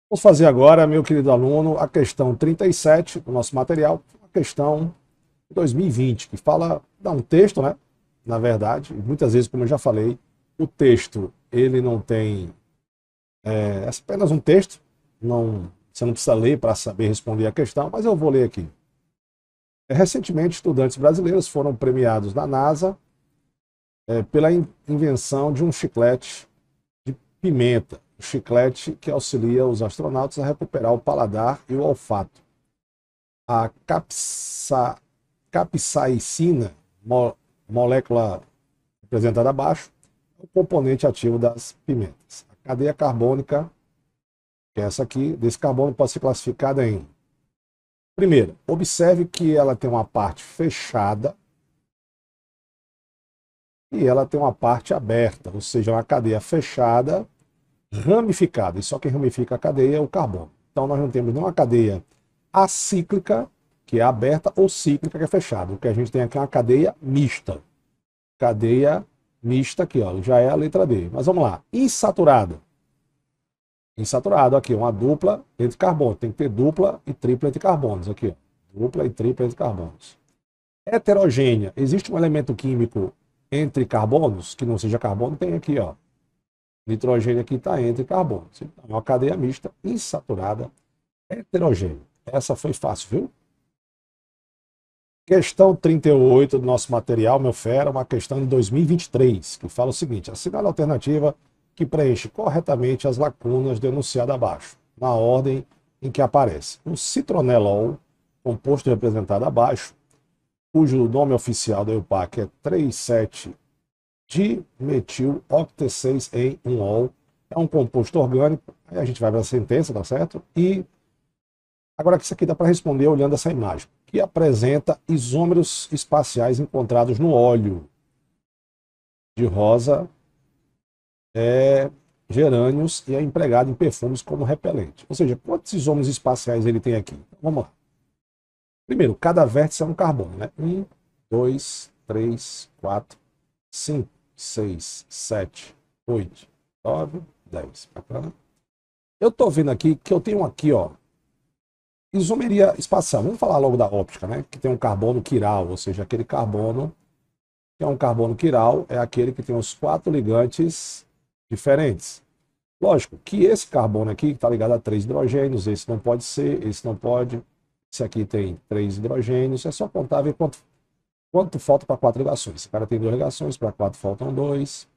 Vamos fazer agora, meu querido aluno, a questão 37 do nosso material, a questão 2020, que fala, dá um texto, né? Na verdade, e muitas vezes, como eu já falei, o texto, ele não tem, é apenas um texto, não, você não precisa ler para saber responder a questão, mas eu vou ler aqui. Recentemente, estudantes brasileiros foram premiados na NASA pela invenção de um chiclete de pimenta, um chiclete que auxilia os astronautas a recuperar o paladar e o olfato. A capsaicina, molécula representada abaixo, é o componente ativo das pimentas. A cadeia carbônica, que é essa aqui, desse carbono pode ser classificada em... Primeiro, observe que ela tem uma parte fechada e ela tem uma parte aberta, ou seja, uma cadeia fechada, ramificada. E só quem ramifica a cadeia é o carbono. Então nós não temos nenhuma cadeia acíclica, que é aberta, ou cíclica, que é fechada. O que a gente tem aqui é uma cadeia mista. Cadeia mista aqui, ó, já é a letra D. Mas vamos lá. Insaturada. Insaturado aqui, uma dupla entre carbonos. Tem que ter dupla e tripla entre carbonos aqui, ó. Dupla e tripla entre carbonos. Heterogênea. Existe um elemento químico entre carbonos que não seja carbono? Tem aqui, ó. Nitrogênio aqui está entre carbonos. Então, é uma cadeia mista insaturada heterogênea. Essa foi fácil, viu? Questão 38 do nosso material, meu fera, uma questão de 2023, que fala o seguinte: assinale a alternativa que preenche corretamente as lacunas denunciadas abaixo, na ordem em que aparece. O citronelol, composto representado abaixo, cujo nome oficial da EUPAC é 37-dimetiloctet-6 em 1-ol, é um composto orgânico. Aí a gente vai para a sentença, tá certo? E agora isso aqui dá para responder olhando essa imagem, que apresenta isômeros espaciais encontrados no óleo de rosa, gerânios, e é empregado em perfumes como repelente. Ou seja, quantos isômeros espaciais ele tem aqui? Então, vamos lá. Primeiro, cada vértice é um carbono, né? 1, 2, 3, 4, 5, 6, 7, 8, 9, 10. Bacana. Eu estou vendo aqui que eu tenho aqui, ó, isomeria espacial. Vamos falar logo da óptica, né? Que tem um carbono quiral, ou seja, aquele carbono que é um carbono quiral, é aquele que tem os 4 ligantes diferentes. Lógico que esse carbono aqui, que está ligado a 3 hidrogênios, esse não pode ser, esse não pode. Esse aqui tem 3 hidrogênios, é só contar, ver quanto falta para 4 ligações. Esse cara tem 2 ligações, para 4 faltam 2.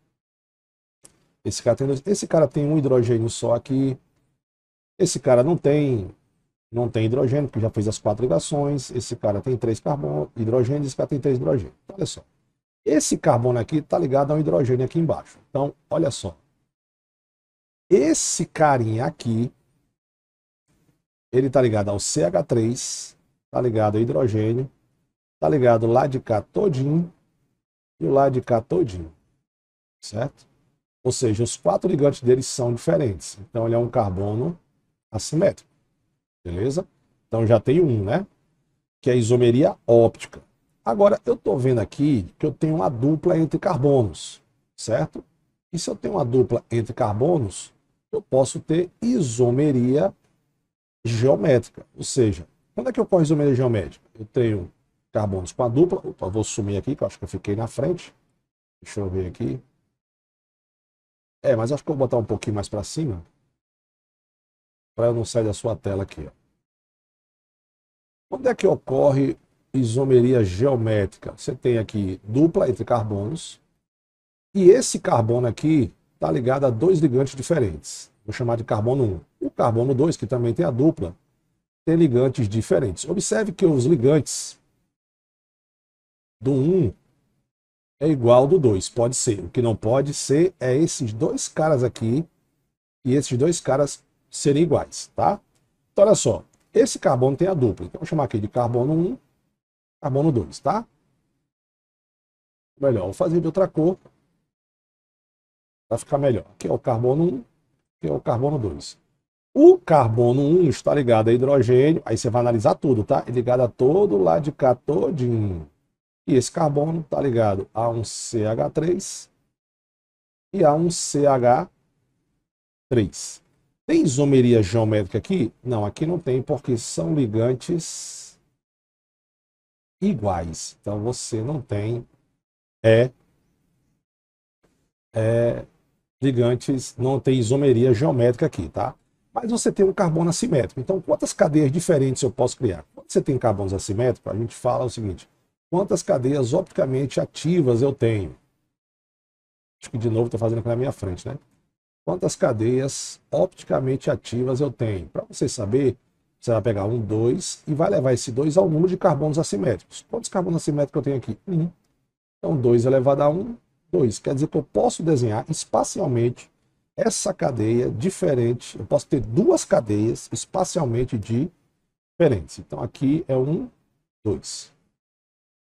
Esse cara tem 2. Esse cara tem um hidrogênio só aqui. Esse cara não tem hidrogênio, porque já fez as 4 ligações. Esse cara tem 3 hidrogênios, esse cara tem 3 hidrogênios. Então, olha só. Esse carbono aqui está ligado a um hidrogênio aqui embaixo. Então, olha só. Esse carinha aqui, ele está ligado ao CH3, está ligado ao hidrogênio, está ligado lá de cá todinho e o lado de cá todinho. Certo? Ou seja, os 4 ligantes deles são diferentes. Então, ele é um carbono assimétrico. Beleza? Então, já tem um, né? Que é a isomeria óptica. Agora, eu estou vendo aqui que eu tenho uma dupla entre carbonos, certo? E se eu tenho uma dupla entre carbonos, eu posso ter isomeria geométrica. Ou seja, quando é que ocorre isomeria geométrica? Eu tenho carbonos com a dupla. Opa, vou sumir aqui, que eu acho que eu fiquei na frente. Deixa eu ver aqui. Mas acho que eu vou botar um pouquinho mais para cima, para eu não sair da sua tela aqui. Ó. Quando é que ocorre isomeria geométrica? Você tem aqui dupla entre carbonos, e esse carbono aqui está ligado a 2 ligantes diferentes. Vou chamar de carbono 1. O carbono 2, que também tem a dupla, tem ligantes diferentes. Observe que os ligantes do 1 é igual ao do 2. Pode ser. O que não pode ser é esses 2 caras aqui e esses 2 caras serem iguais, tá? Então, olha só. Esse carbono tem a dupla. Então, vou chamar aqui de carbono 1, carbono 2, tá? Melhor, vou fazer de outra cor para ficar melhor. Aqui é o carbono 1, aqui é o carbono 2. O carbono 1 está ligado a hidrogênio, aí você vai analisar tudo, tá? É ligado a todo lado de cá todinho. E esse carbono está ligado a um CH3 e a um CH3. Tem isomeria geométrica aqui? Não, aqui não tem, porque são ligantes iguais. Então você não tem ligantes, não tem isomeria geométrica aqui, tá? Mas você tem um carbono assimétrico. Então, quantas cadeias diferentes eu posso criar? Quando você tem carbonos assimétricos, a gente fala o seguinte: quantas cadeias opticamente ativas eu tenho? Acho que de novo estou fazendo aqui na minha frente, né? Quantas cadeias opticamente ativas eu tenho? Para você saber, você vai pegar um 2 e vai levar esse 2 ao número de carbonos assimétricos. Quantos carbonos assimétricos eu tenho aqui? 1. Então, 2 elevado a 1, 2. Quer dizer que eu posso desenhar espacialmente essa cadeia diferente. Eu posso ter duas cadeias espacialmente diferentes. Então, aqui é 1, 2.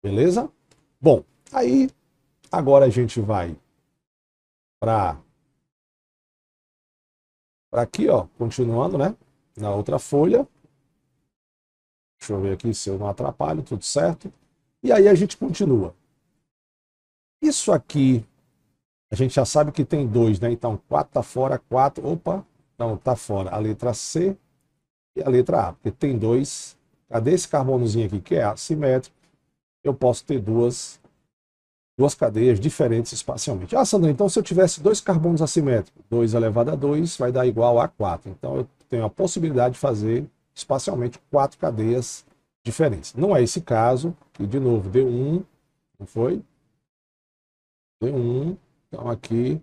Beleza? Bom, aí agora a gente vai para aqui, ó, continuando, né? Na outra folha. Deixa eu ver aqui se eu não atrapalho, tudo certo. E aí a gente continua. Isso aqui, a gente já sabe que tem 2, né? Então, 4 tá fora, 4, opa, não, tá fora a letra C e a letra A, porque tem 2. Cadê esse carbonozinho aqui, que é assimétrico? Eu posso ter duas cadeias diferentes espacialmente. Ah, Sandro, então se eu tivesse 2 carbonos assimétricos, 2 elevado a 2 vai dar igual a 4. Então eu tenho a possibilidade de fazer espacialmente 4 cadeias diferentes. Não é esse caso, e de novo, deu 1, não foi? Deu 1, então aqui,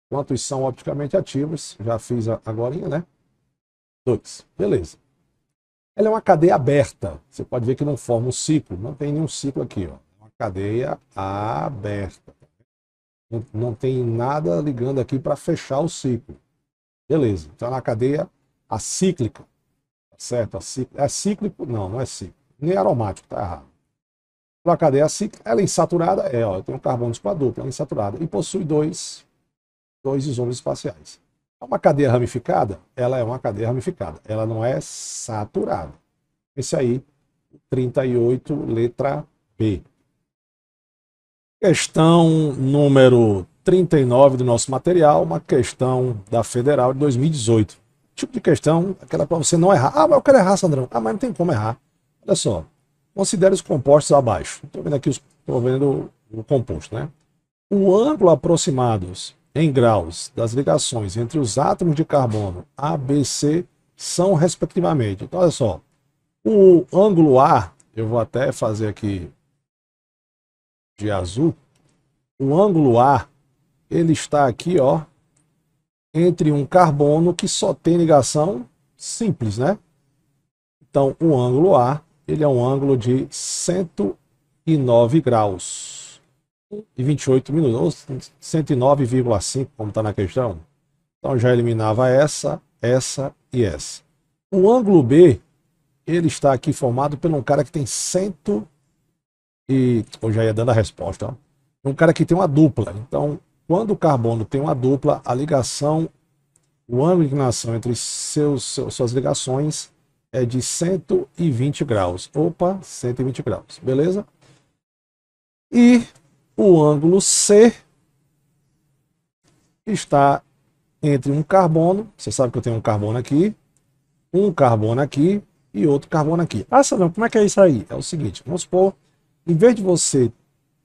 quantos são opticamente ativos? Já fiz agora, né? 2, beleza. Ela é uma cadeia aberta, você pode ver que não forma um ciclo, não tem nenhum ciclo aqui, ó. É uma cadeia aberta. Não tem nada ligando aqui para fechar o ciclo. Beleza, então é uma cadeia acíclica, certo? É cíclico? Não, não é cíclico. Nem aromático, tá errado. Uma cadeia cíclica, ela é insaturada, ó, eu tenho carbonos com a dupla, ela é insaturada, e possui dois isômeros espaciais. É uma cadeia ramificada? Ela é uma cadeia ramificada, ela não é saturada. Esse aí, 38, letra B. Questão número 39 do nosso material, uma questão da Federal de 2018. Tipo de questão, aquela para você não errar. Ah, mas eu quero errar, Sandrão. Ah, mas não tem como errar. Olha só, considere os compostos abaixo. Estou vendo aqui, estou vendo o composto, né? O ângulo aproximados em graus das ligações entre os átomos de carbono A, B, C são respectivamente. Então, olha só, o ângulo A, eu vou até fazer aqui de azul, o ângulo A, ele está aqui, ó, entre um carbono que só tem ligação simples, né? Então, o ângulo A, ele é um ângulo de 109 graus e 28 minutos, ou 109,5, como está na questão. Então, já eliminava essa e essa. O ângulo B, ele está aqui formado por um cara que tem 100 e... Eu já ia dando a resposta, ó. Um cara que tem uma dupla. Então, quando o carbono tem uma dupla, a ligação, o ângulo de inclinação entre suas ligações é de 120 graus. Opa, 120 graus, beleza? E o ângulo C está entre um carbono, você sabe que eu tenho um carbono aqui e outro carbono aqui. Ah, Sandrão, como é que é isso aí? É o seguinte, vamos supor, em vez de você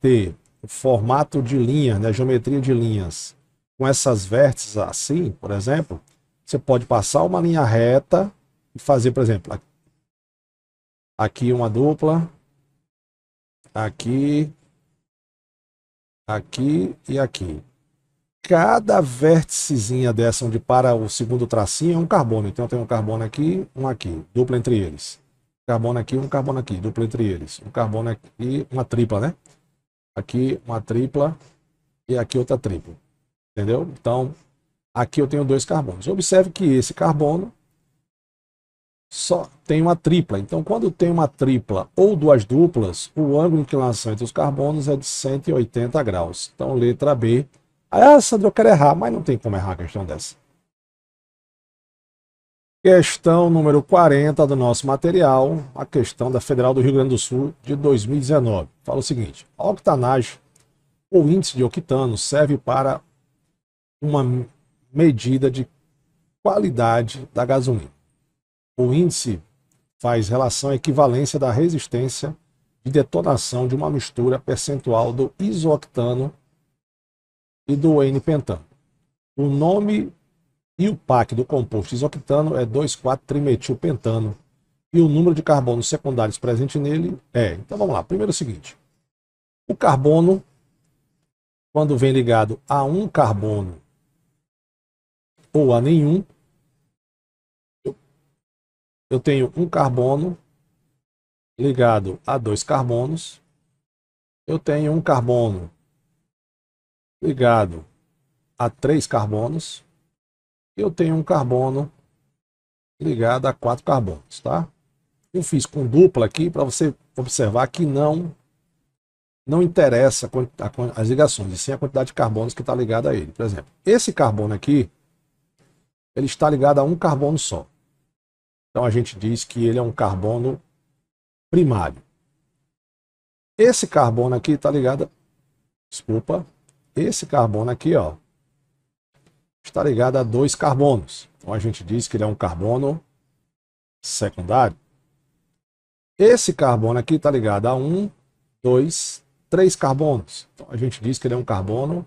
ter o formato de linha, né, geometria de linhas, com essas vértices assim, por exemplo, você pode passar uma linha reta e fazer, por exemplo, aqui uma dupla, aqui e aqui. Cada vérticezinha dessa onde para o segundo tracinho é um carbono. Então eu tenho um carbono aqui, um aqui, dupla entre eles. Carbono aqui, um carbono aqui, dupla entre eles. Um carbono aqui, uma tripla, né? Aqui uma tripla e aqui outra tripla. Entendeu? Então, aqui eu tenho 2 carbonos. Observe que esse carbono só tem uma tripla. Então, quando tem uma tripla ou 2 duplas, o ângulo de inclinação entre os carbonos é de 180 graus. Então, letra B. Ah, Sandro, eu quero errar, mas não tem como errar a questão dessa. Questão número 40 do nosso material, a questão da Federal do Rio Grande do Sul de 2019. Fala o seguinte: a octanagem ou índice de octano serve para uma medida de qualidade da gasolina. O índice faz relação à equivalência da resistência de detonação de uma mistura percentual do isooctano e do N-pentano. O nome e o PAC do composto isoctano é 2,4-trimetilpentano e o número de carbonos secundários presente nele é... Então vamos lá, primeiro é o seguinte, o carbono, quando vem ligado a um carbono ou a nenhum, eu tenho um carbono ligado a 2 carbonos, eu tenho um carbono ligado a 3 carbonos, eu tenho um carbono ligado a 4 carbonos, tá? Eu fiz com dupla aqui para você observar que não interessa as ligações, e sim a quantidade de carbonos que está ligada a ele. Por exemplo, esse carbono aqui, ele está ligado a um carbono só. Então a gente diz que ele é um carbono primário. Esse carbono aqui está ligado... Desculpa. Esse carbono aqui, ó, está ligado a 2 carbonos. Então a gente diz que ele é um carbono secundário. Esse carbono aqui está ligado a 1, 2, 3 carbonos. Então a gente diz que ele é um carbono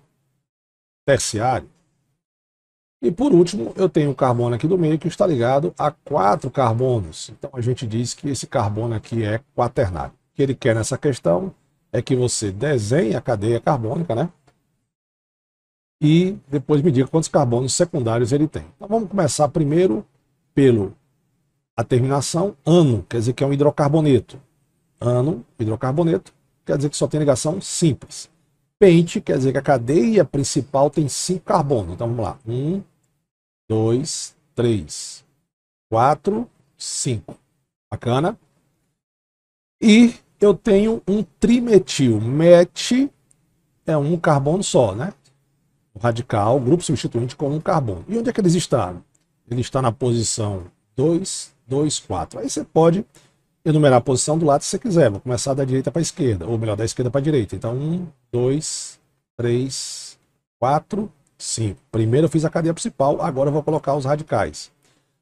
terciário. E por último, eu tenho um carbono aqui do meio que está ligado a 4 carbonos. Então a gente diz que esse carbono aqui é quaternário. O que ele quer nessa questão é que você desenhe a cadeia carbônica, né? E depois me diga quantos carbonos secundários ele tem. Então vamos começar primeiro a terminação ano, quer dizer que é um hidrocarboneto. Ano, hidrocarboneto, quer dizer que só tem ligação simples. Pente, quer dizer que a cadeia principal tem 5 carbonos. Então vamos lá. 1, 2, 3, 4, 5. Bacana? E eu tenho um trimetil. Met é um carbono só, né? O radical, grupo substituinte com um carbono. E onde é que eles estão? Ele está na posição 2, 2, 4. Aí você pode enumerar a posição do lado se você quiser. Vou começar da direita para a esquerda, ou melhor, da esquerda para a direita. Então, 1, 2, 3, 4, 5. Primeiro eu fiz a cadeia principal, agora eu vou colocar os radicais.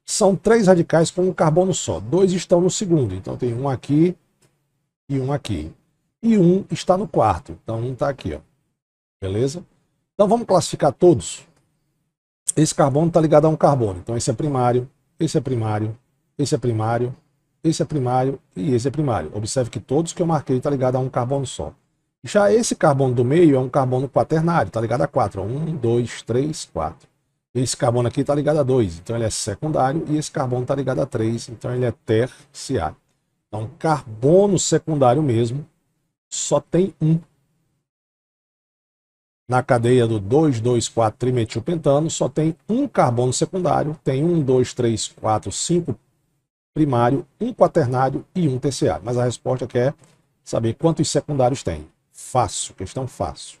São 3 radicais com um carbono só. 2 estão no segundo, então tem um aqui e um aqui. E um está no quarto, então um está aqui, ó. Beleza? Então vamos classificar todos. Esse carbono está ligado a um carbono. Então esse é primário, esse é primário, esse é primário, esse é primário e esse é primário. Observe que todos que eu marquei estão ligados a um carbono só. Já esse carbono do meio é um carbono quaternário, está ligado a 4. 1, 2, 3, 4. Esse carbono aqui está ligado a 2, então ele é secundário. E esse carbono está ligado a 3, então ele é terciário. Então carbono secundário mesmo só tem um. Na cadeia do 2,2,4-trimetilpentano, só tem um carbono secundário, tem 1, 2, 3, 4, 5 primário, um quaternário e um terciário. Mas a resposta quer saber quantos secundários tem. Fácil, questão fácil.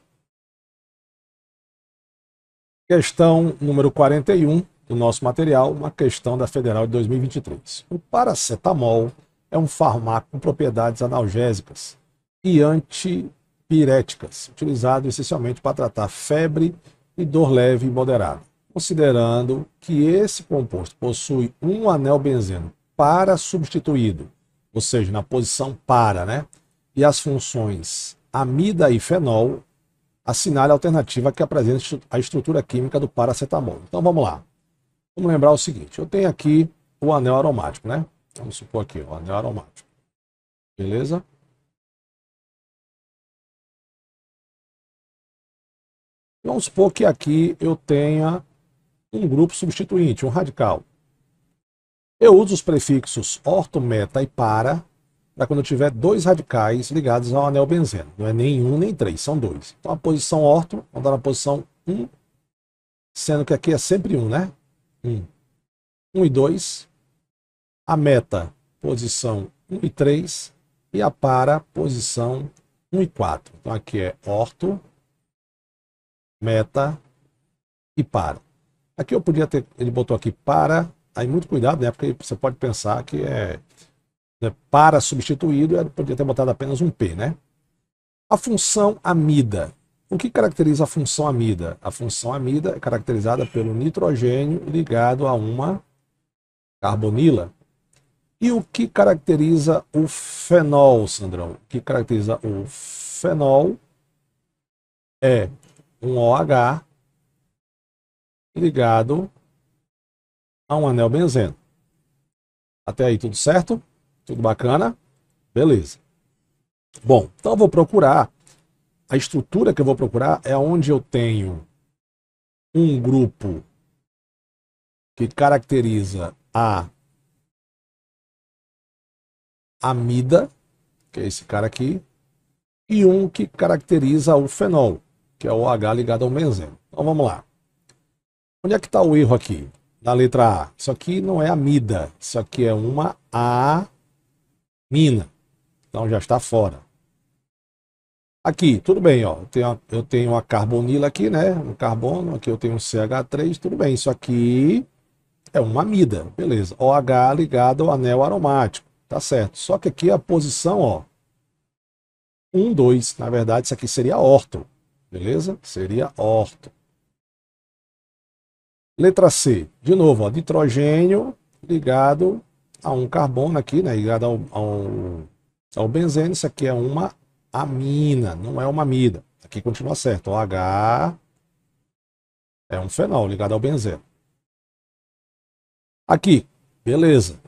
Questão número 41 do nosso material, uma questão da Federal de 2023. O paracetamol é um fármaco com propriedades analgésicas e antipiréticas, utilizado essencialmente para tratar febre e dor leve e moderada. Considerando que esse composto possui um anel benzeno para substituído, ou seja, na posição para, né? E as funções amida e fenol, assinale a alternativa que apresenta a estrutura química do paracetamol. Então vamos lá. Vamos lembrar o seguinte, eu tenho aqui o anel aromático, né? Vamos supor aqui, o anel aromático. Beleza? Vamos supor que aqui eu tenha um grupo substituinte, um radical. Eu uso os prefixos orto, meta e para quando eu tiver 2 radicais ligados ao anel benzeno. Não é nem 1 nem 3, são 2. Então a posição orto, vamos dar na posição 1, sendo que aqui é sempre 1, né? 1 e 2. A meta, posição 1 e 3. E a para, posição 1 e 4. Então aqui é orto, meta e para. Aqui eu podia ter, ele botou aqui para, aí muito cuidado, né? Porque você pode pensar que é para substituído, eu podia ter botado apenas um P, né? A função amida. O que caracteriza a função amida? A função amida é caracterizada pelo nitrogênio ligado a uma carbonila. E o que caracteriza o fenol, Sandrão? O que caracteriza o fenol é um OH ligado a um anel benzeno. Até aí tudo certo? Tudo bacana? Beleza. Bom, então eu vou procurar, a estrutura que eu vou procurar é onde eu tenho um grupo que caracteriza a amida, que é esse cara aqui, e um que caracteriza o fenol, que é o OH ligado ao benzeno. Então vamos lá. Onde é que está o erro aqui? Na letra A. Isso aqui não é amida, isso aqui é uma amina. Então já está fora. Aqui, tudo bem, ó. Eu tenho a carbonila aqui, né? Um carbono, aqui eu tenho um CH3, tudo bem. Isso aqui é uma amida, beleza. OH ligado ao anel aromático, tá certo. Só que aqui a posição, ó, 1, 2. Na verdade, isso aqui seria orto, beleza? Seria orto. Letra C, de novo, ó, nitrogênio ligado a um carbono aqui, né? Ligado ao benzeno. Isso aqui é uma amina, não é uma amida. Aqui continua certo. OH é um fenol ligado ao benzeno. Aqui, beleza.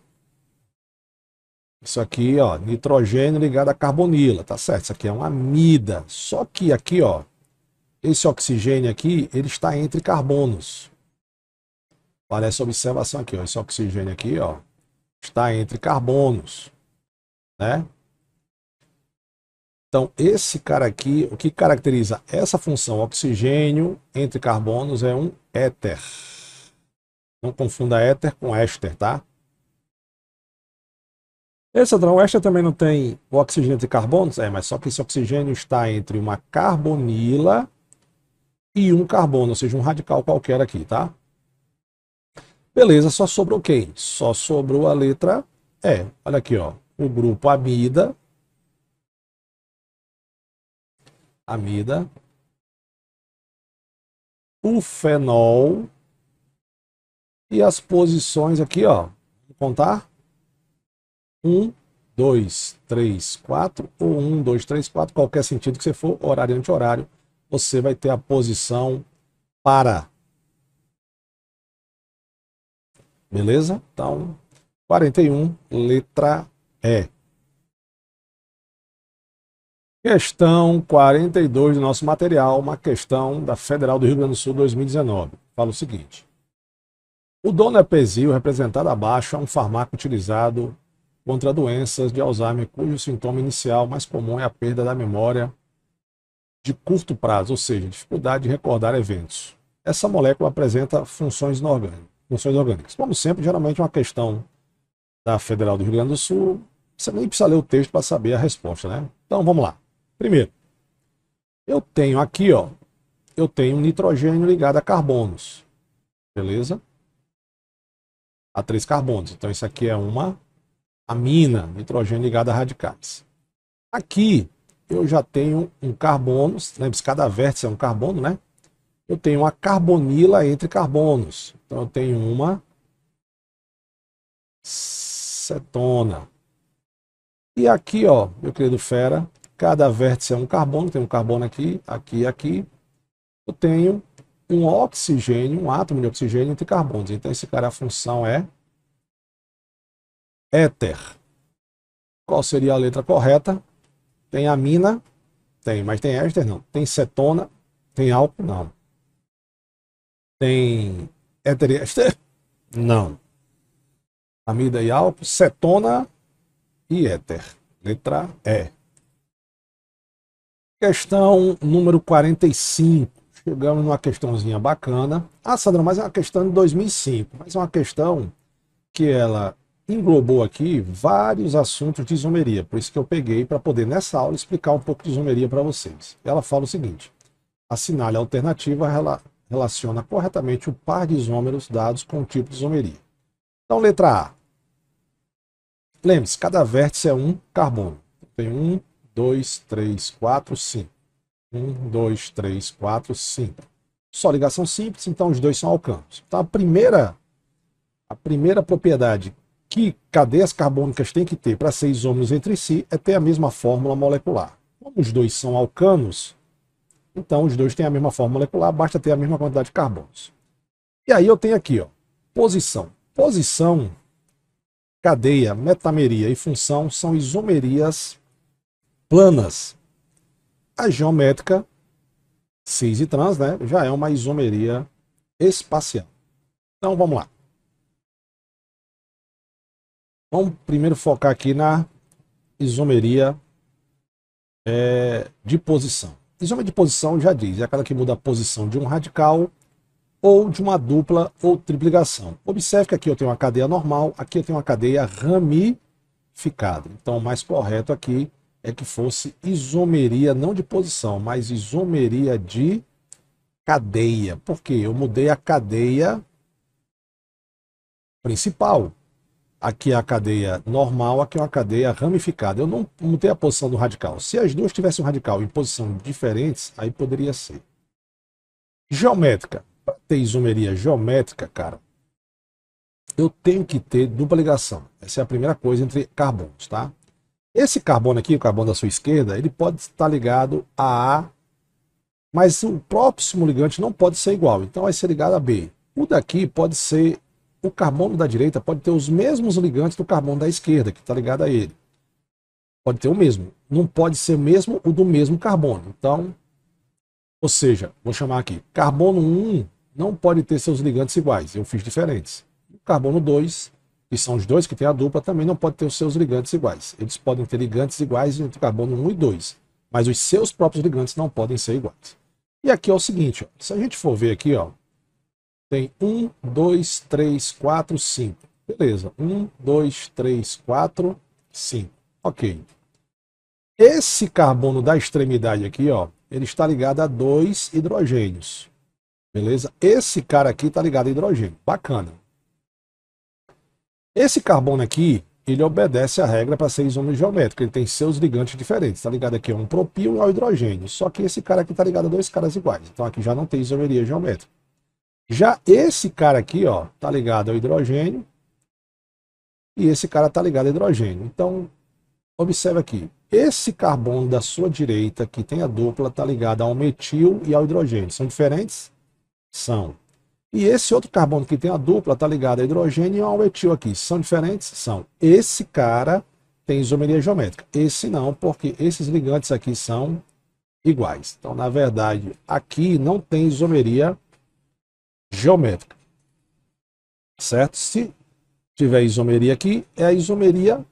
Isso aqui, ó, nitrogênio ligado a carbonila, tá certo? Isso aqui é uma amida. Só que aqui, ó, esse oxigênio aqui, ele está entre carbonos. Olha essa observação aqui, ó. Esse oxigênio aqui, ó, está entre carbonos, né? Então, esse cara aqui, o que caracteriza essa função oxigênio entre carbonos é um éter. Não confunda éter com éster, tá? Esse o éster também não tem o oxigênio entre carbonos? É, mas só que esse oxigênio está entre uma carbonila e um carbono, ou seja, um radical qualquer aqui, tá? Beleza, só sobrou quem? Só sobrou a letra E. Olha aqui, ó. O grupo amida. O fenol e as posições aqui, ó. Vou contar. 1, 2, 3, 4, ou 1, 2, 3, 4, qualquer sentido que você for, horário e anti-horário, você vai ter a posição para. Beleza? Então, 41, letra E. Questão 42 do nosso material, uma questão da Federal do Rio Grande do Sul 2019. Fala o seguinte: o donepezil, representado abaixo, é um fármaco utilizado contra doenças de Alzheimer, cujo sintoma inicial mais comum é a perda da memória de curto prazo, ou seja, dificuldade de recordar eventos. Essa molécula apresenta funções orgânicas. Como sempre, geralmente é uma questão da Federal do Rio Grande do Sul, você nem precisa ler o texto para saber a resposta, né? Então vamos lá. Primeiro, eu tenho aqui, ó, eu tenho nitrogênio ligado a carbonos, beleza? A 3 carbonos. Então isso aqui é uma amina, nitrogênio ligado a radicais. Aqui eu já tenho um carbono, lembre-se, cada vértice é um carbono, né? Eu tenho uma carbonila entre carbonos. Então eu tenho uma cetona. E aqui, ó, meu querido fera, cada vértice é um carbono, tem um carbono aqui, aqui e aqui. Eu tenho um oxigênio, um átomo de oxigênio entre carbonos. Então esse cara, a função é éter. Qual seria a letra correta? Tem amina? Tem, mas tem éster? Não. Tem cetona? Tem álcool? Não. Tem éter e éster? Não. Amida e álcool, cetona e éter. Letra E. Questão número 45. Chegamos numa questãozinha bacana. Ah, Sandra, mas é uma questão de 2005. Mas é uma questão que ela englobou aqui vários assuntos de isomeria. Por isso que eu peguei para poder, nessa aula, explicar um pouco de isomeria para vocês. Ela fala o seguinte: assinale a alternativa relaciona corretamente o par de isômeros dados com o tipo de isomeria. Então, letra A. Lembre-se, cada vértice é um carbono. Tem 1, 2, 3, 4, 5. 1, 2, 3, 4, 5. Só ligação simples, então os dois são alcanos. Então a primeira propriedade que cadeias carbônicas têm que ter para ser isômeros entre si é ter a mesma fórmula molecular. Como os dois são alcanos, então os dois têm a mesma fórmula molecular, basta ter a mesma quantidade de carbonos. E aí eu tenho aqui, ó, posição. Posição, cadeia, metameria e função são isomerias planas. A geométrica, cis e trans, né, já é uma isomeria espacial. Então vamos lá. Vamos primeiro focar aqui na isomeria de posição. Isomeria de posição já diz, é aquela que muda a posição de um radical ou de uma dupla ou tripla ligação. Observe que aqui eu tenho uma cadeia normal, aqui eu tenho uma cadeia ramificada. Então o mais correto aqui é que fosse isomeria não de posição, mas isomeria de cadeia. Por quê? Eu mudei a cadeia principal. Aqui é a cadeia normal, aqui é uma cadeia ramificada. Eu não mudei a posição do radical. Se as duas tivessem um radical em posição diferentes, aí poderia ser. Geométrica. Para ter isomeria geométrica, cara, eu tenho que ter dupla ligação. Essa é a primeira coisa entre carbonos, tá? Esse carbono aqui, o carbono da sua esquerda, ele pode estar ligado a A, mas o próximo ligante não pode ser igual, então vai ser ligado a B. O daqui pode ser, o carbono da direita pode ter os mesmos ligantes do carbono da esquerda, que está ligado a ele. Pode ter o mesmo, não pode ser o mesmo o do mesmo carbono. Então, ou seja, vou chamar aqui, carbono 1 não pode ter seus ligantes iguais, eu fiz diferentes. O carbono 2, que são os dois que tem a dupla, também não pode ter os seus ligantes iguais. Eles podem ter ligantes iguais entre o carbono 1 e 2, mas os seus próprios ligantes não podem ser iguais. E aqui é o seguinte, ó, se a gente for ver aqui, ó, tem 1, 2, 3, 4, 5. Beleza, 1, 2, 3, 4, 5. Ok. Esse carbono da extremidade aqui, ó, ele está ligado a 2 hidrogênios. Beleza? Esse cara aqui está ligado a hidrogênio. Bacana. Esse carbono aqui, ele obedece à regra para ser isômero geométrico. Ele tem seus ligantes diferentes. Está ligado aqui a um propil e ao hidrogênio. Só que esse cara aqui está ligado a dois caras iguais. Então aqui já não tem isomeria geométrica. Já esse cara aqui, ó, está ligado ao hidrogênio. E esse cara está ligado ao hidrogênio. Então, observe aqui. Esse carbono da sua direita, que tem a dupla, está ligado ao metil e ao hidrogênio. São diferentes? São. E esse outro carbono que tem a dupla está ligado ao hidrogênio e ao metil aqui. São diferentes? São. Esse cara tem isomeria geométrica. Esse não, porque esses ligantes aqui são iguais. Então, na verdade, aqui não tem isomeria geométrica. Certo? Se tiver isomeria aqui, é a isomeria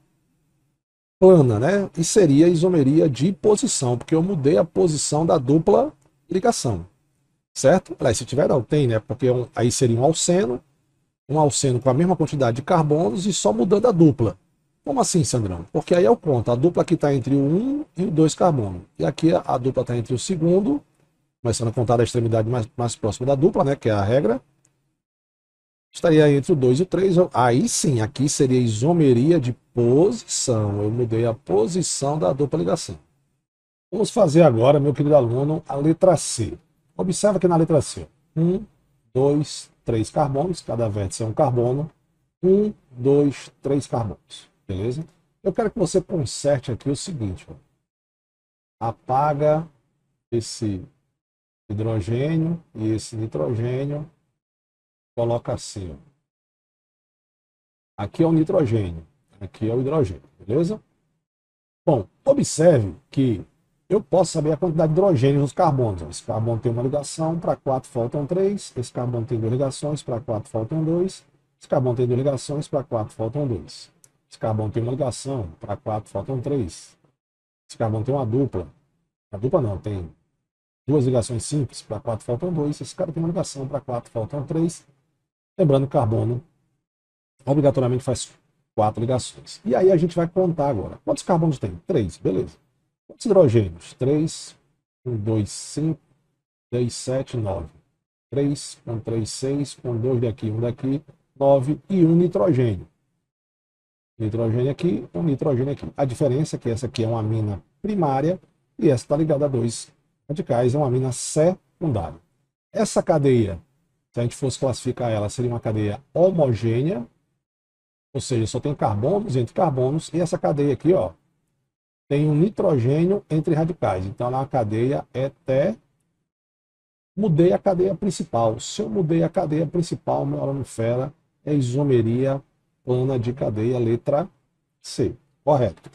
plana, né? E seria a isomeria de posição, porque eu mudei a posição da dupla ligação. Certo? Se tiver, não tem, né? Porque aí seria um alceno com a mesma quantidade de carbonos e só mudando a dupla. Como assim, Sandrão? Porque aí eu conto, a dupla aqui está entre o 1 e o 2 carbono. E aqui a dupla está entre o segundo, começando a contar da extremidade mais próxima da dupla, né? Que é a regra. Estaria entre o 2 e o 3. Aí sim, aqui seria isomeria de posição. Eu mudei a posição da dupla ligação. Vamos fazer agora, meu querido aluno, a letra C. Observa que na letra C, 1, 2, 3 carbonos, cada vértice é um carbono, 1, 2, 3 carbonos, beleza? Eu quero que você conserte aqui o seguinte, ó. Apaga esse hidrogênio e esse nitrogênio, coloca assim, ó. Aqui é o nitrogênio, aqui é o hidrogênio, beleza? Bom, observe que eu posso saber a quantidade de hidrogênio nos carbonos. Esse carbono tem uma ligação, para 4 faltam 3. Esse carbono tem 2 ligações, para 4 faltam 2. Esse carbono tem 2 ligações, para 4 faltam 2. Esse carbono tem uma ligação, para 4 faltam 3. Esse carbono tem uma dupla. A dupla não, tem 2 ligações simples, para 4 faltam 2. Esse cara tem uma ligação, para 4 faltam 3. Lembrando que o carbono obrigatoriamente faz 4 ligações. E aí a gente vai contar agora. Quantos carbonos tem? 3, beleza. Quantos hidrogênios? 3, 1, 2, 5, 3, 7, 9. 3, 1, 3, 6, com 2 daqui, 1 daqui, 9 e 1 nitrogênio. Nitrogênio aqui, um nitrogênio aqui. A diferença é que essa aqui é uma amina primária e essa está ligada a 2 radicais é uma amina secundária. Essa cadeia, se a gente fosse classificar ela, seria uma cadeia homogênea, ou seja, só tem carbonos entre carbonos, e essa cadeia aqui, ó, tem um nitrogênio entre radicais. Então ela é uma cadeia heter. Mudei a cadeia principal. Se eu mudei a cadeia principal, meu aluno fera, é isomeria plana de cadeia, letra C. Correto.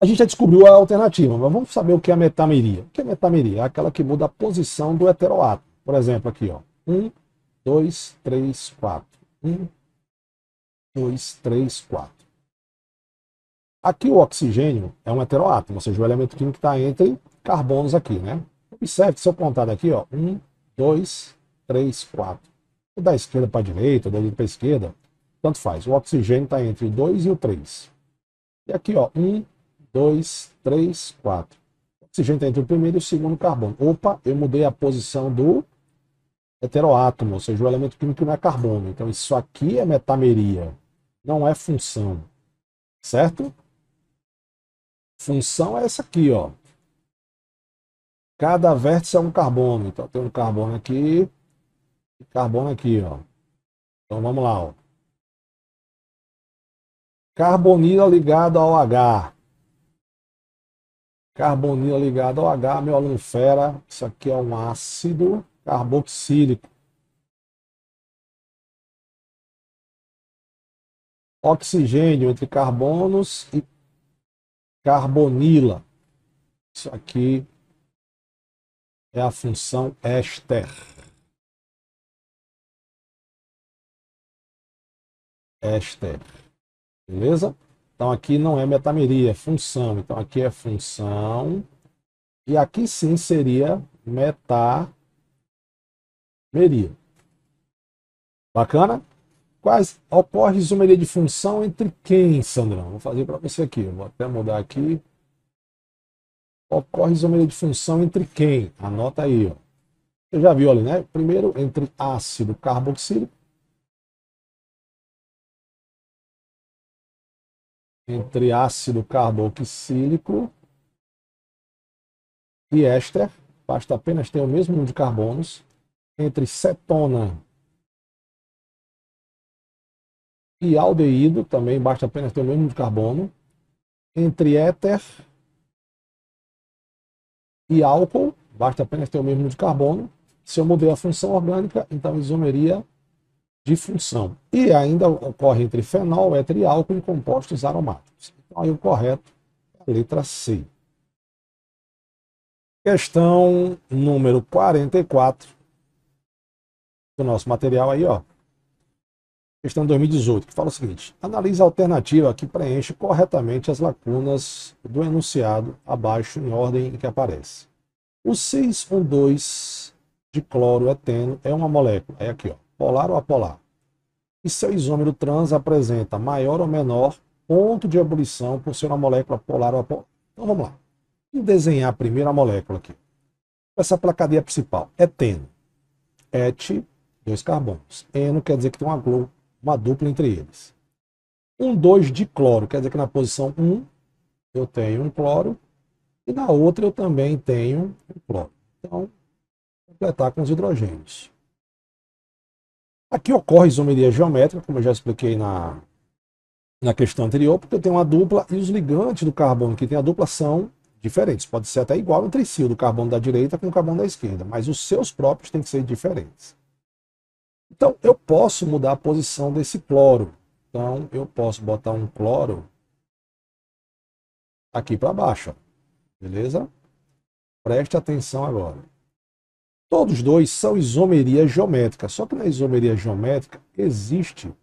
A gente já descobriu a alternativa, mas vamos saber o que é a metameria. O que é metameria? É aquela que muda a posição do heteroátomo. Por exemplo, aqui, ó. 1, 2, 3, 4. 1, 2, 3, 4. Aqui o oxigênio é um heteroátomo, ou seja, o elemento químico está entre carbonos aqui, né? Observe que se eu contar daqui, ó, 1, 2, 3, 4. Ou da esquerda para a direita, ou da direita para a esquerda, tanto faz. O oxigênio está entre o 2 e o 3. E aqui, ó, 1, 2, 3, 4. O oxigênio está entre o primeiro e o segundo carbono. Opa, eu mudei a posição do heteroátomo, ou seja, o elemento químico não é carbono. Então isso aqui é metameria, não é função. Certo? Função é essa aqui, ó. Cada vértice é um carbono. Então tem um carbono aqui e carbono aqui, ó. Então vamos lá, ó. Carbonila ligado ao H. Carbonila ligado ao H, meu aluno fera. Isso aqui é um ácido carboxílico. Oxigênio entre carbonos e carbonila. Isso aqui é a função éster. Éster. Beleza? Então aqui não é metameria, é função. Então aqui é função. E aqui sim seria metameria. Bacana? Quais ocorre isomeria de função entre quem, Sandrão? Vou fazer para você aqui. Vou até mudar aqui. Ocorre isomeria de função entre quem? Anota aí, ó. Você já viu ali, né? Primeiro, entre ácido carboxílico. Entre ácido carboxílico e éster. Basta apenas ter o mesmo número de carbonos. Entre cetona e aldeído, também basta apenas ter o mesmo número de carbono. Entre éter e álcool, basta apenas ter o mesmo número de carbono. Se eu mudei a função orgânica, então isomeria de função. E ainda ocorre entre fenol, éter e álcool em compostos aromáticos. Então aí o correto é a letra C. Questão número 44 do nosso material aí, ó. Questão 2018, que fala o seguinte: analise a alternativa que preenche corretamente as lacunas do enunciado abaixo em ordem em que aparece. O 6,12 de cloroeteno é uma molécula, é aqui, ó, polar ou apolar. E seu isômero trans apresenta maior ou menor ponto de ebulição por ser uma molécula polar ou apolar. Então vamos lá. Vamos desenhar primeiro a molécula aqui. Essa pela cadeia principal, eteno. Et, 2 carbonos. Eno quer dizer que tem uma dupla entre eles. 1,2 de cloro, quer dizer que na posição 1 eu tenho um cloro e na outra eu também tenho um cloro. Então, completar com os hidrogênios. Aqui ocorre isomeria geométrica, como eu já expliquei na questão anterior, porque eu tenho uma dupla e os ligantes do carbono que tem a dupla são diferentes. Pode ser até igual entre si, o do carbono da direita com o carbono da esquerda, mas os seus próprios têm que ser diferentes. Então, eu posso mudar a posição desse cloro. Então, eu posso botar um cloro aqui para baixo, ó. Beleza? Preste atenção agora. Todos dois são isomeria geométrica, só que na isomeria geométrica existe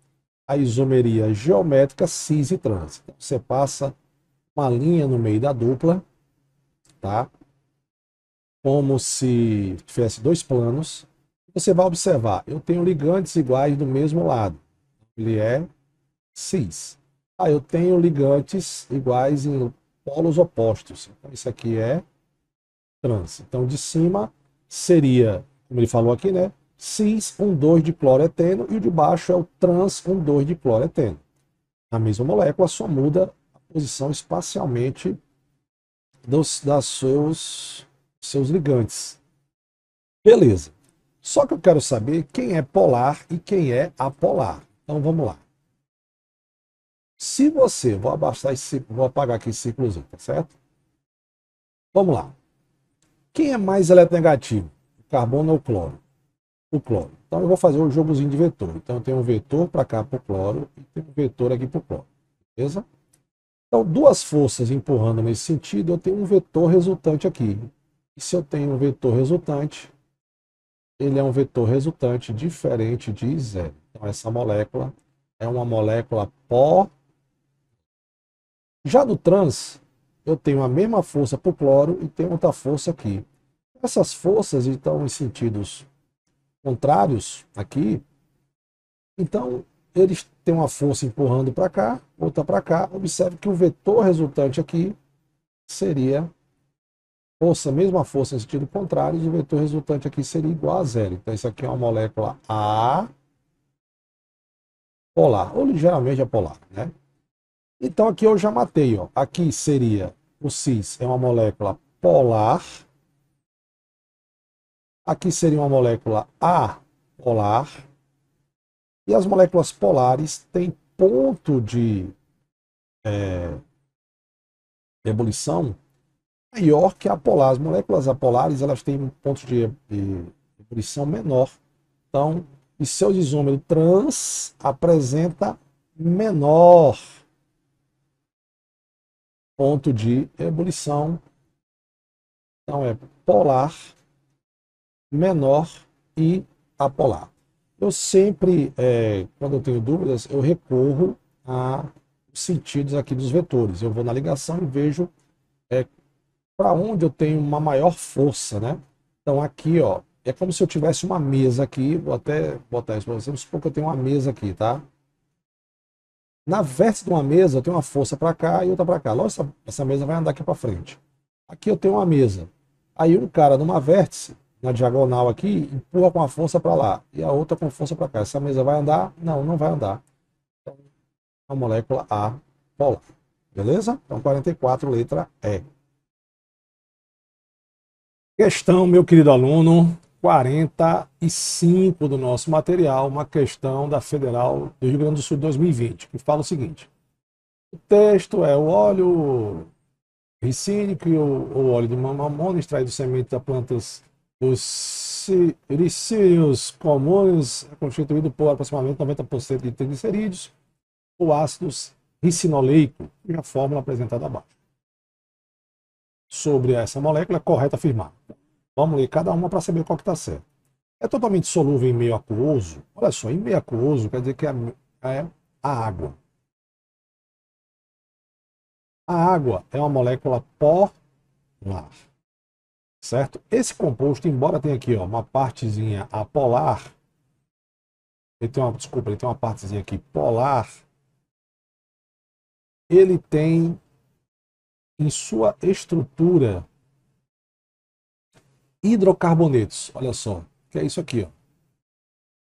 a isomeria geométrica cis e trans. Então, você passa uma linha no meio da dupla, tá? Como se tivesse dois planos. Você vai observar, eu tenho ligantes iguais do mesmo lado. Ele é cis. Eu tenho ligantes iguais em polos opostos. Então, isso aqui é trans. Então, de cima seria, como ele falou aqui, né? Cis 1,2 de cloroeteno e o de baixo é o trans 1,2 de cloroeteno. A mesma molécula só muda a posição espacialmente dos seus seus ligantes. Beleza. Só que eu quero saber quem é polar e quem é apolar. Então vamos lá. Se você, vou apagar aqui esse ciclozinho, tá certo? Vamos lá. Quem é mais eletronegativo? O carbono ou o cloro? O cloro. Então eu vou fazer um jogozinho de vetor. Então eu tenho um vetor para cá para o cloro e tenho um vetor aqui para o cloro. Beleza? Então duas forças empurrando nesse sentido, eu tenho um vetor resultante aqui. E se eu tenho um vetor resultante, ele é um vetor resultante diferente de zero. Então essa molécula é uma molécula pó. Já no trans, eu tenho a mesma força para o cloro e tenho outra força aqui. Essas forças estão em sentidos contrários aqui, então eles têm uma força empurrando para cá, outra para cá. Observe que o vetor resultante aqui seria força, mesma força em sentido contrário, e o vetor resultante aqui seria igual a zero. Então isso aqui é uma molécula apolar, ou ligeiramente apolar, né? Então aqui eu já matei, ó. Aqui seria o cis, é uma molécula polar. Aqui seria uma molécula apolar. E as moléculas polares têm ponto de ebulição maior que a apolar. As moléculas apolares elas têm um ponto de ebulição menor. Então, e seu isômero trans apresenta menor ponto de ebulição. Então é polar, menor e apolar. Eu sempre, quando eu tenho dúvidas, eu recorro a sentidos aqui dos vetores. Eu vou na ligação e vejo para onde eu tenho uma maior força, né? Então aqui, ó, é como se eu tivesse uma mesa aqui, vou até botar isso para vocês, vamos supor que eu tenho uma mesa aqui, tá? Na vértice de uma mesa eu tenho uma força para cá e outra para cá. Lógico, essa mesa vai andar aqui para frente. Aqui eu tenho uma mesa. Aí um cara numa vértice, na diagonal aqui, empurra com a força para lá e a outra com força para cá. Essa mesa vai andar? Não, não vai andar. Então, a molécula A polar. Beleza? Então 44, letra E. Questão, meu querido aluno, 45 do nosso material, uma questão da Federal do Rio Grande do Sul de 2020, que fala o seguinte: o texto é o óleo ricínico ou óleo de mamona extraído de sementes das plantas dos ricínios comuns, é constituído por aproximadamente 90% de triglicerídeos ou ácidos ricinoleico, e a fórmula apresentada abaixo. Sobre essa molécula, é correto afirmar. Vamos ler cada uma para saber qual que está certo. É totalmente solúvel em meio aquoso. Olha só, em meio aquoso quer dizer que é a água. A água é uma molécula polar, certo? Esse composto, embora tenha aqui ó, uma partezinha apolar, ele tem uma partezinha aqui polar, ele tem em sua estrutura hidrocarbonetos. Olha só, que é isso aqui, ó.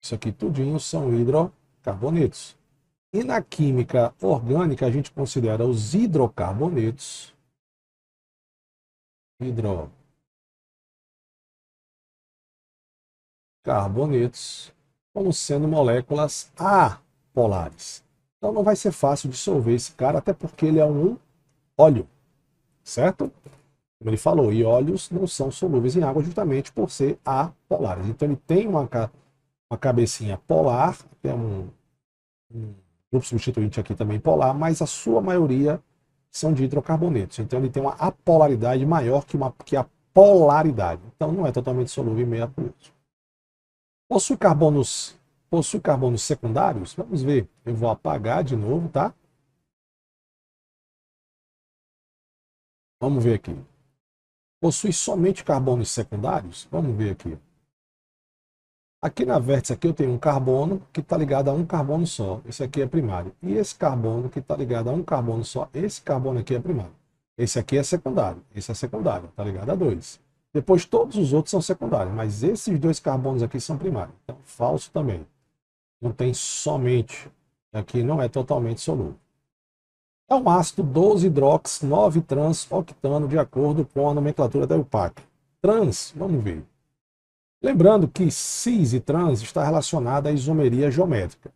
Isso aqui tudinho são hidrocarbonetos. E na química orgânica a gente considera os hidrocarbonetos como sendo moléculas apolares. Então não vai ser fácil dissolver esse cara, até porque ele é um óleo, certo? Como ele falou, e óleos não são solúveis em água justamente por ser apolares. Então ele tem uma cabecinha polar, tem um grupo substituinte aqui também polar, mas a sua maioria são de hidrocarbonetos. Então ele tem uma apolaridade maior que a polaridade. Então não é totalmente solúvel em meio aquoso. Possui carbonos secundários? Vamos ver. Eu vou apagar de novo, tá? Vamos ver aqui. Possui somente carbonos secundários? Vamos ver aqui. Aqui na vértice aqui eu tenho um carbono que está ligado a um carbono só. Esse aqui é primário. E esse carbono que está ligado a um carbono só, esse carbono aqui é primário. Esse aqui é secundário. Esse é secundário, está ligado a dois. Depois todos os outros são secundários, mas esses dois carbonos aqui são primários. Então, falso também. Não tem somente. Aqui não é totalmente solúvel. É um ácido 12-hidrox 9-trans-octano, de acordo com a nomenclatura da EUPAC. Trans, vamos ver. Lembrando que cis e trans está relacionada à isomeria geométrica.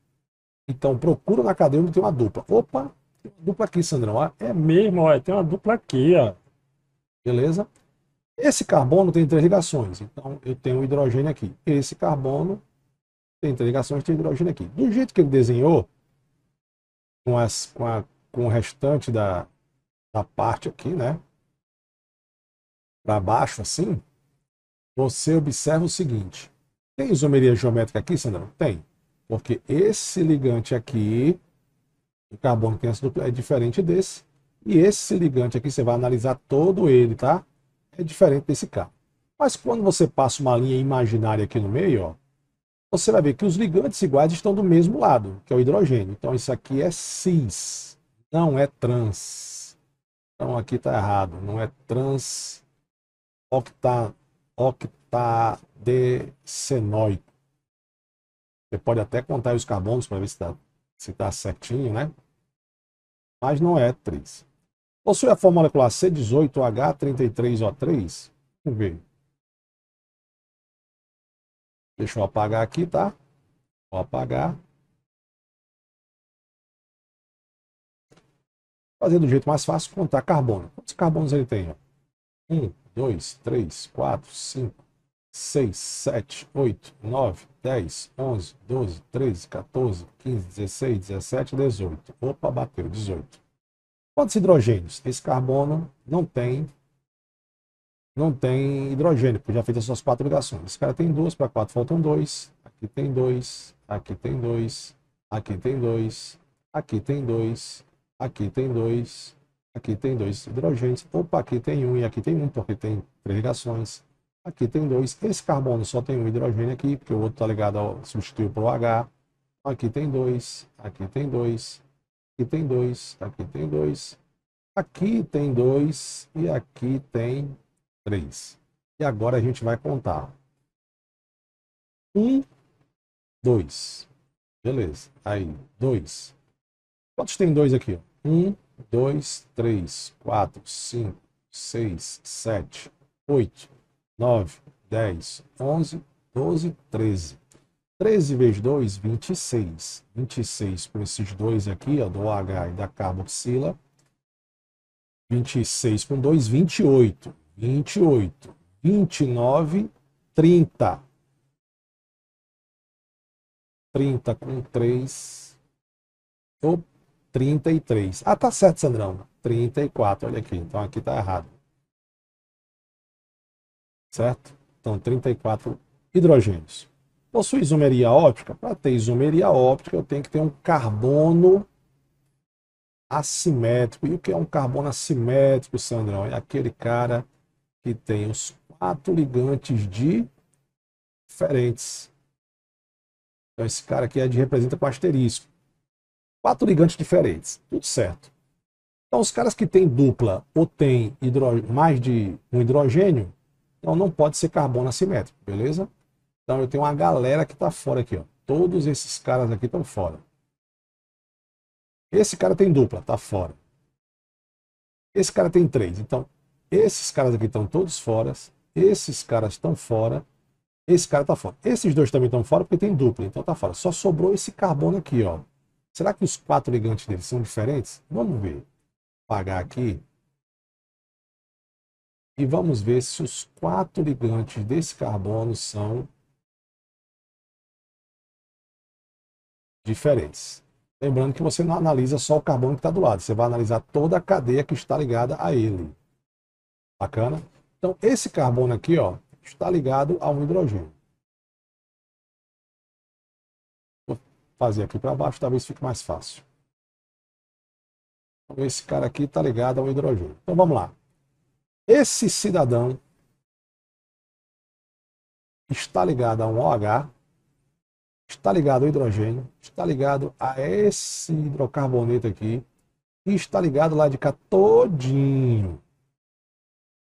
Então, procura na cadeia onde tem uma dupla. Opa, tem uma dupla aqui, Sandrão. Ah, é mesmo, ó, tem uma dupla aqui, ó. Beleza? Esse carbono tem três ligações. Então, eu tenho um hidrogênio aqui. Esse carbono tem três ligações, tem hidrogênio aqui. Do jeito que ele desenhou, com o restante da parte aqui, né? Para baixo, assim, você observa o seguinte. Tem isomeria geométrica aqui, Sandrão? Tem. Porque esse ligante aqui, o carbono que tem essa dupla, é diferente desse. E esse ligante aqui, você vai analisar todo ele, tá? É diferente desse cara. Mas quando você passa uma linha imaginária aqui no meio, ó, você vai ver que os ligantes iguais estão do mesmo lado, que é o hidrogênio. Então isso aqui é cis, não é trans. Então aqui está errado, não é trans octadecenoico. Você pode até contar os carbonos para ver se tá certinho, né? Mas não é 3. Possui a forma molecular C18H33O3. Vamos ver. Deixa eu apagar aqui, tá? Vou apagar. Fazer do jeito mais fácil, contar carbono. Quantos carbonos ele tem? 1, 2, 3, 4, 5, 6, 7, 8, 9, 10, 11, 12, 13, 14, 15, 16, 17, 18. Opa, bateu, 18. Quantos hidrogênios? Esse carbono não tem hidrogênio, porque já fez as suas 4 ligações. Esse cara tem 2, para 4 faltam 2. Aqui tem 2, aqui tem 2, aqui tem 2, aqui tem 2, aqui tem 2, aqui tem 2 hidrogênios. Opa, aqui tem 1 e aqui tem 1, porque tem 3 ligações. Aqui tem 2. Esse carbono só tem um hidrogênio aqui, porque o outro está ligado ao substituir para o H. Aqui tem 2, aqui tem 2, aqui tem 2, aqui tem 2, aqui tem 2 e aqui tem 3. E agora a gente vai contar. 1, 2. Beleza. Aí, 2. Quantos tem 2 aqui? 1, 2, 3, 4, 5, 6, 7, 8, 9, 10, 11, 12, 13. 13 vezes 2, 26. 26 por esses dois aqui, ó, do OH e da carboxila. 26 com 2, 28. 28, 29, 30. 30 com 3, ou 33. Ah, tá certo, Sandrão. 34, olha aqui. Então aqui tá errado. Certo? Então 34 hidrogênios. Possui isomeria óptica? Para ter isomeria óptica, eu tenho que ter um carbono assimétrico. E o que é um carbono assimétrico, Sandrão? É aquele cara que tem os 4 ligantes diferentes. Então esse cara aqui representa com asterisco. 4 ligantes diferentes, tudo certo. Então os caras que têm dupla ou têm mais de um hidrogênio, então não pode ser carbono assimétrico, beleza? Então eu tenho uma galera que está fora aqui, ó. Todos esses caras aqui estão fora. Esse cara tem dupla, está fora. Esse cara tem 3, então esses caras aqui estão todos fora. Esses caras estão fora. Esse cara está fora. Esses dois também estão fora porque tem dupla, então está fora. Só sobrou esse carbono aqui, ó. Será que os 4 ligantes deles são diferentes? Vamos ver. Vou apagar aqui. E vamos ver se os 4 ligantes desse carbono são diferentes. Lembrando que você não analisa só o carbono que está do lado. Você vai analisar toda a cadeia que está ligada a ele. Bacana? Então, esse carbono aqui, ó, está ligado a um hidrogênio. Vou fazer aqui para baixo, talvez fique mais fácil. Então, esse cara aqui está ligado a um hidrogênio. Então, vamos lá. Esse cidadão está ligado a um OH, está ligado ao hidrogênio, está ligado a esse hidrocarboneto aqui, e está ligado lá de cá todinho.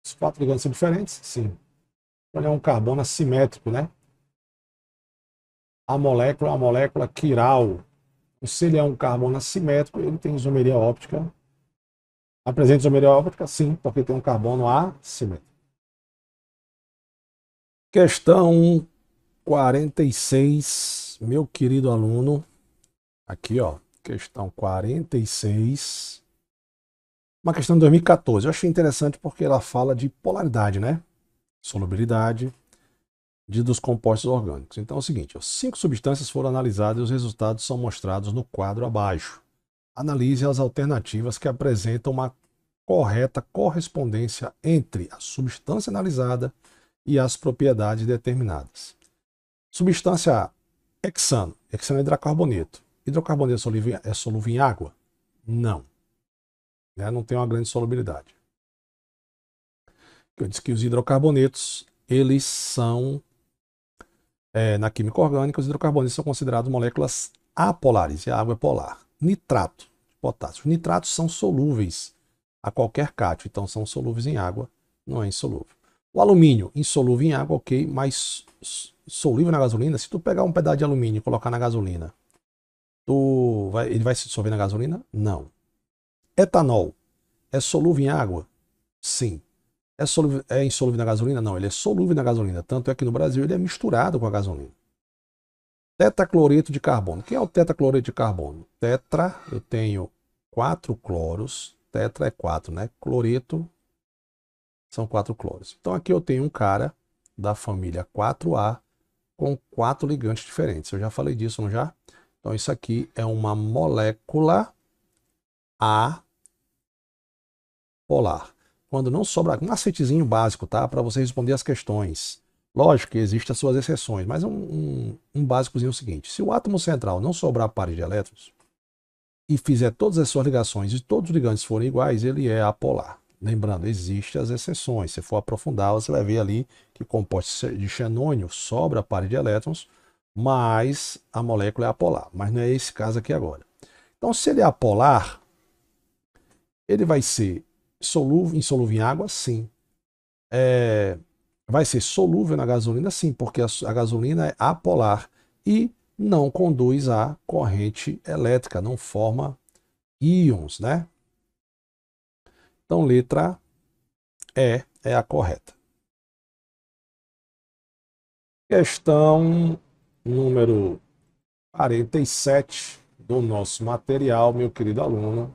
Os 4 ligantes são diferentes? Sim. Então, ele é um carbono assimétrico, né? A molécula é uma molécula quiral. Se ele é um carbono assimétrico, ele tem isomeria óptica. Apresenta isomeria óptica? Sim, porque tem um carbono assimétrico. Questão 46, meu querido aluno. Aqui, ó, questão 46. Uma questão de 2014. Eu achei interessante porque ela fala de polaridade, né? Solubilidade dos compostos orgânicos. Então é o seguinte, ó, 5 substâncias foram analisadas e os resultados são mostrados no quadro abaixo. Analise as alternativas que apresentam uma correta correspondência entre a substância analisada e as propriedades determinadas. Substância A, hexano. Hexano é hidrocarboneto. Hidrocarboneto é solúvel em água? Não. Né? Não tem uma grande solubilidade. Eu disse que os hidrocarbonetos, eles são, na química orgânica, os hidrocarbonetos são considerados moléculas apolares, e a água é polar. Nitrato de potássio. Os nitratos são solúveis a qualquer cátion, então são solúveis em água, não é insolúvel. O alumínio, insolúvel em água, ok, mas solúvel na gasolina. Se tu pegar um pedaço de alumínio e colocar na gasolina, ele vai se dissolver na gasolina? Não. Etanol, é solúvel em água? Sim. É insolúvel na gasolina? Não, ele é solúvel na gasolina. Tanto é que no Brasil ele é misturado com a gasolina. Tetracloreto de carbono. O que é o tetracloreto de carbono? Tetra, eu tenho 4 cloros. Tetra é 4, né? Cloreto são 4 cloros. Então aqui eu tenho um cara da família 4A com 4 ligantes diferentes. Eu já falei disso, não já? Então isso aqui é uma molécula apolar. Quando não sobra, um macetezinho básico, tá? Para você responder as questões. Lógico que existem as suas exceções, mas um básicozinho é o seguinte. Se o átomo central não sobrar pares de elétrons e fizer todas as suas ligações e todos os ligantes forem iguais, ele é apolar. Lembrando, existem as exceções. Se for aprofundar, você vai ver ali que composto de xenônio sobra pares de elétrons, mas a molécula é apolar. Mas não é esse caso aqui agora. Então, se ele é apolar, ele vai ser insolúvel em água? Sim. Vai ser solúvel na gasolina? Sim, porque a gasolina é apolar e não conduz a corrente elétrica, não forma íons, né? Então, letra E é a correta. Questão número 47 do nosso material, meu querido aluno.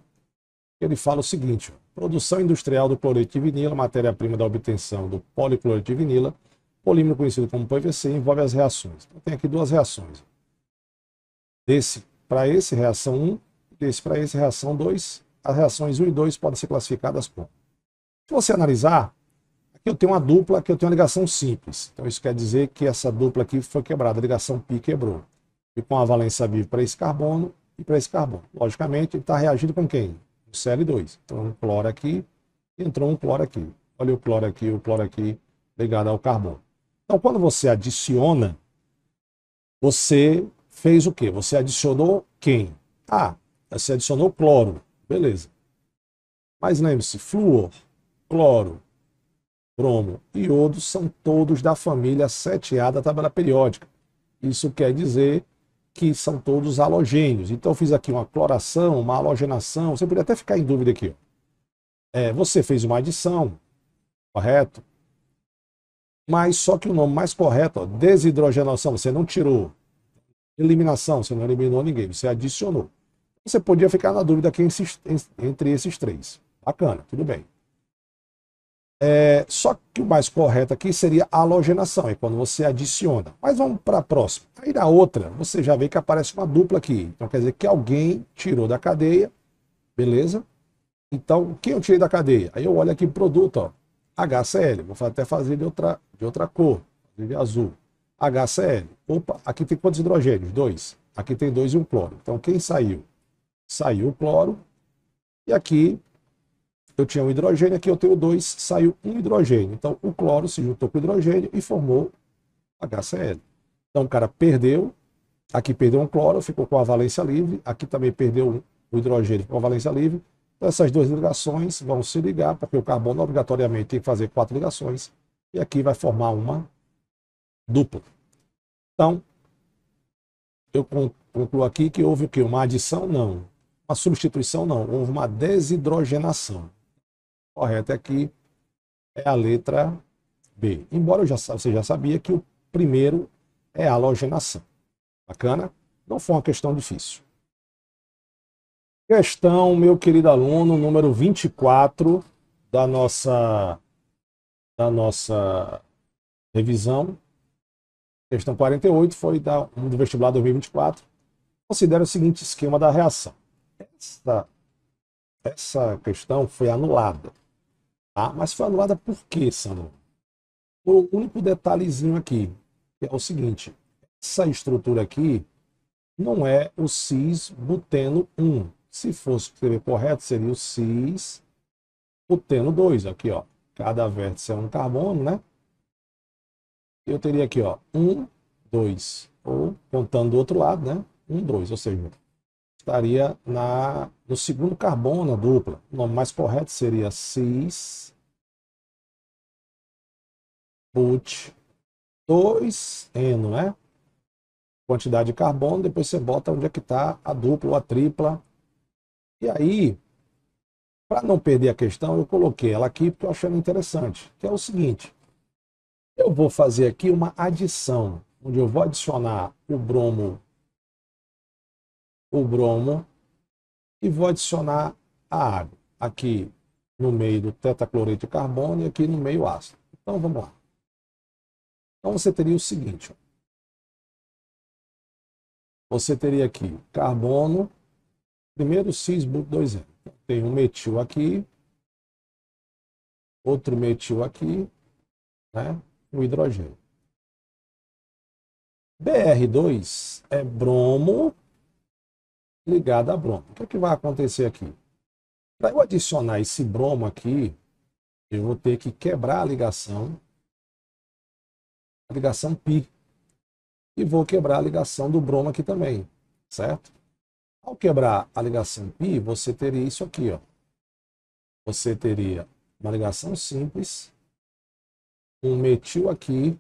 Ele fala o seguinte: produção industrial do cloreto de vinila, matéria-prima da obtenção do policloreto de vinila, polímero conhecido como PVC, envolve as reações. Então, tem aqui duas reações. Desse para esse, reação 1, desse para esse, reação 2. As reações 1 e 2 podem ser classificadas como. Se você analisar, aqui eu tenho uma dupla, aqui eu tenho uma ligação simples. Então isso quer dizer que essa dupla aqui foi quebrada, a ligação π quebrou. E com a valência viva para esse carbono e para esse carbono. Logicamente, ele está reagindo com quem? O Cl2. Então um cloro aqui, entrou um cloro aqui. Olha o cloro aqui ligado ao carbono. Então quando você adiciona, você fez o quê? Você adicionou quem? Ah, você adicionou cloro. Beleza. Mas lembre-se, flúor, cloro, bromo e iodo são todos da família 7A da tabela periódica. Isso quer dizer que são todos halogênios. Então eu fiz aqui uma cloração, uma halogenação. Você poderia até ficar em dúvida aqui. Você fez uma adição, correto? Mas só que o nome mais correto, ó, desidrogenação, você não tirou. Eliminação, você não eliminou ninguém, você adicionou. Você podia ficar na dúvida aqui entre esses três. Bacana, tudo bem. Só que o mais correto aqui seria halogenação, é quando você adiciona. Mas vamos para a próxima. Aí na outra, você já vê que aparece uma dupla aqui. Então quer dizer que alguém tirou da cadeia, beleza? Então, quem eu tirei da cadeia? Aí eu olho aqui produto, ó, HCl. Vou até fazer de outra cor, de azul. HCl. Opa, aqui tem quantos hidrogênios? 2. Aqui tem 2 e um cloro. Então quem saiu? Saiu o cloro. E aqui eu tinha um hidrogênio, aqui eu tenho 2, saiu um hidrogênio. Então o cloro se juntou com o hidrogênio e formou HCl. Então o cara perdeu, aqui perdeu um cloro, ficou com a valência livre, aqui também perdeu o hidrogênio, ficou com a valência livre. Então essas duas ligações vão se ligar, porque o carbono obrigatoriamente tem que fazer 4 ligações, e aqui vai formar uma dupla. Então, eu concluo aqui que houve o quê? Uma adição? Não. Uma substituição? Não. Houve uma desidrogenação. Correto aqui é a letra B. Embora você já sabia que o primeiro é a halogenação. Bacana? Não foi uma questão difícil. Questão, meu querido aluno, número 24 da nossa revisão. Questão 48 foi do vestibular 2024. Considera o seguinte esquema da reação. Essa questão foi anulada. Tá? Mas foi anulada por quê, Sandro? O único detalhezinho aqui, que é o seguinte. Essa estrutura aqui não é o cis-buteno 1. Se fosse escrever correto, seria o cis-buteno 2. Aqui, ó. Cada vértice é um carbono, né? Eu teria aqui, ó, 1, 2. Ou, contando do outro lado, né? 1, 2. Ou seja, estaria no segundo carbono, na dupla. O nome mais correto seria cis-but2eno, né? Quantidade de carbono, depois você bota onde é que está a dupla ou a tripla. E aí, para não perder a questão, eu coloquei ela aqui porque eu achei ela interessante, que é o seguinte. Eu vou fazer aqui uma adição, onde eu vou adicionar o bromo e vou adicionar a água. Aqui no meio do tetacloreto de carbono e aqui no meio ácido. Então vamos lá. Então você teria o seguinte. Você teria aqui carbono, primeiro cis-but2eno. Tem um metil aqui, outro metil aqui, né? O hidrogênio. Br2 é bromo ligado a bromo. O que é que vai acontecer aqui? Para eu adicionar esse bromo aqui, eu vou ter que quebrar a ligação π. E vou quebrar a ligação do bromo aqui também, certo? Ao quebrar a ligação π, você teria isso aqui, ó. Você teria uma ligação simples, um metil aqui,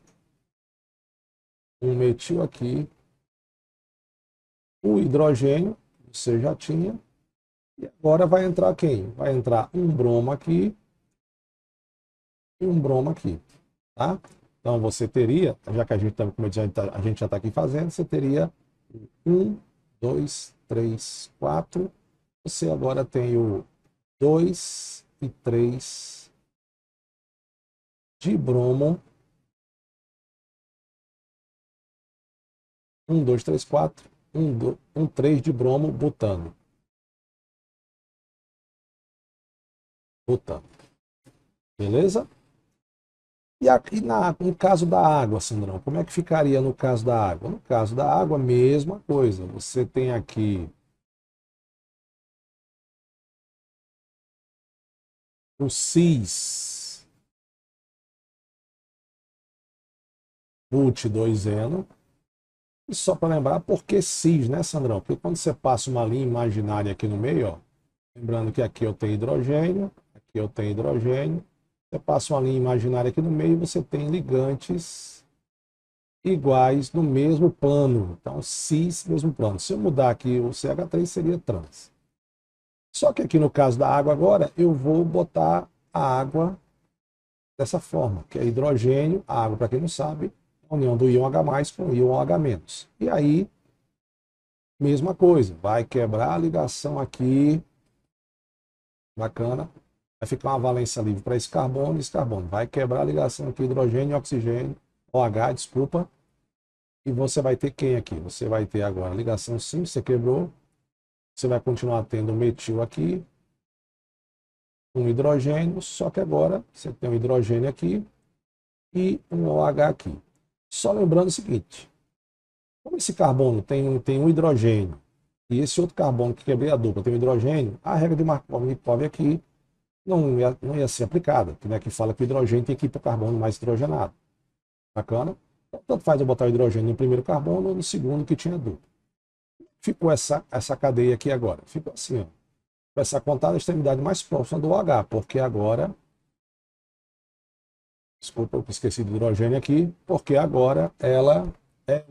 o hidrogênio, você já tinha, e agora vai entrar quem? Vai entrar um bromo aqui e um bromo aqui, tá? Então você teria, já que a gente, como a gente já está aqui fazendo, você teria 1, 2, 3, 4. Você agora tem o 2 e 3 de bromo. 1, 2, 3, 4. 1, 3 de bromo butano. Beleza? E aqui no caso da água, Sandrão, como é que ficaria no caso da água? No caso da água, mesma coisa. Você tem aqui o cis-but2eno. E só para lembrar, por que cis, né, Sandrão? Porque quando você passa uma linha imaginária aqui no meio, ó, lembrando que aqui eu tenho hidrogênio, aqui eu tenho hidrogênio, você passa uma linha imaginária aqui no meio, você tem ligantes iguais no mesmo plano. Então, cis, mesmo plano. Se eu mudar aqui o CH3, seria trans. Só que aqui no caso da água agora, eu vou botar a água dessa forma, que é hidrogênio, a água, para quem não sabe, a união do íon H+, com o íon H-. E aí, mesma coisa, vai quebrar a ligação aqui, bacana, vai ficar uma valência livre para esse carbono e esse carbono. Vai quebrar a ligação aqui, hidrogênio e oxigênio, OH, desculpa, e você vai ter quem aqui? Você vai ter agora a ligação simples, você quebrou, você vai continuar tendo um metil aqui, um hidrogênio, só que agora você tem um hidrogênio aqui e um OH aqui. Só lembrando o seguinte, como esse carbono tem um hidrogênio e esse outro carbono que quebrei a dupla tem um hidrogênio, a regra de Markov aqui não ia ser aplicada, que, né, que fala que o hidrogênio tem que ir para o carbono mais hidrogenado. Bacana? Então, tanto faz eu botar o hidrogênio no primeiro carbono ou no segundo que tinha dupla. Ficou essa cadeia aqui agora. Ficou assim, ó. Vai ser contada a extremidade mais próxima do OH, porque agora... Desculpa, eu esqueci do hidrogênio aqui, porque agora ela é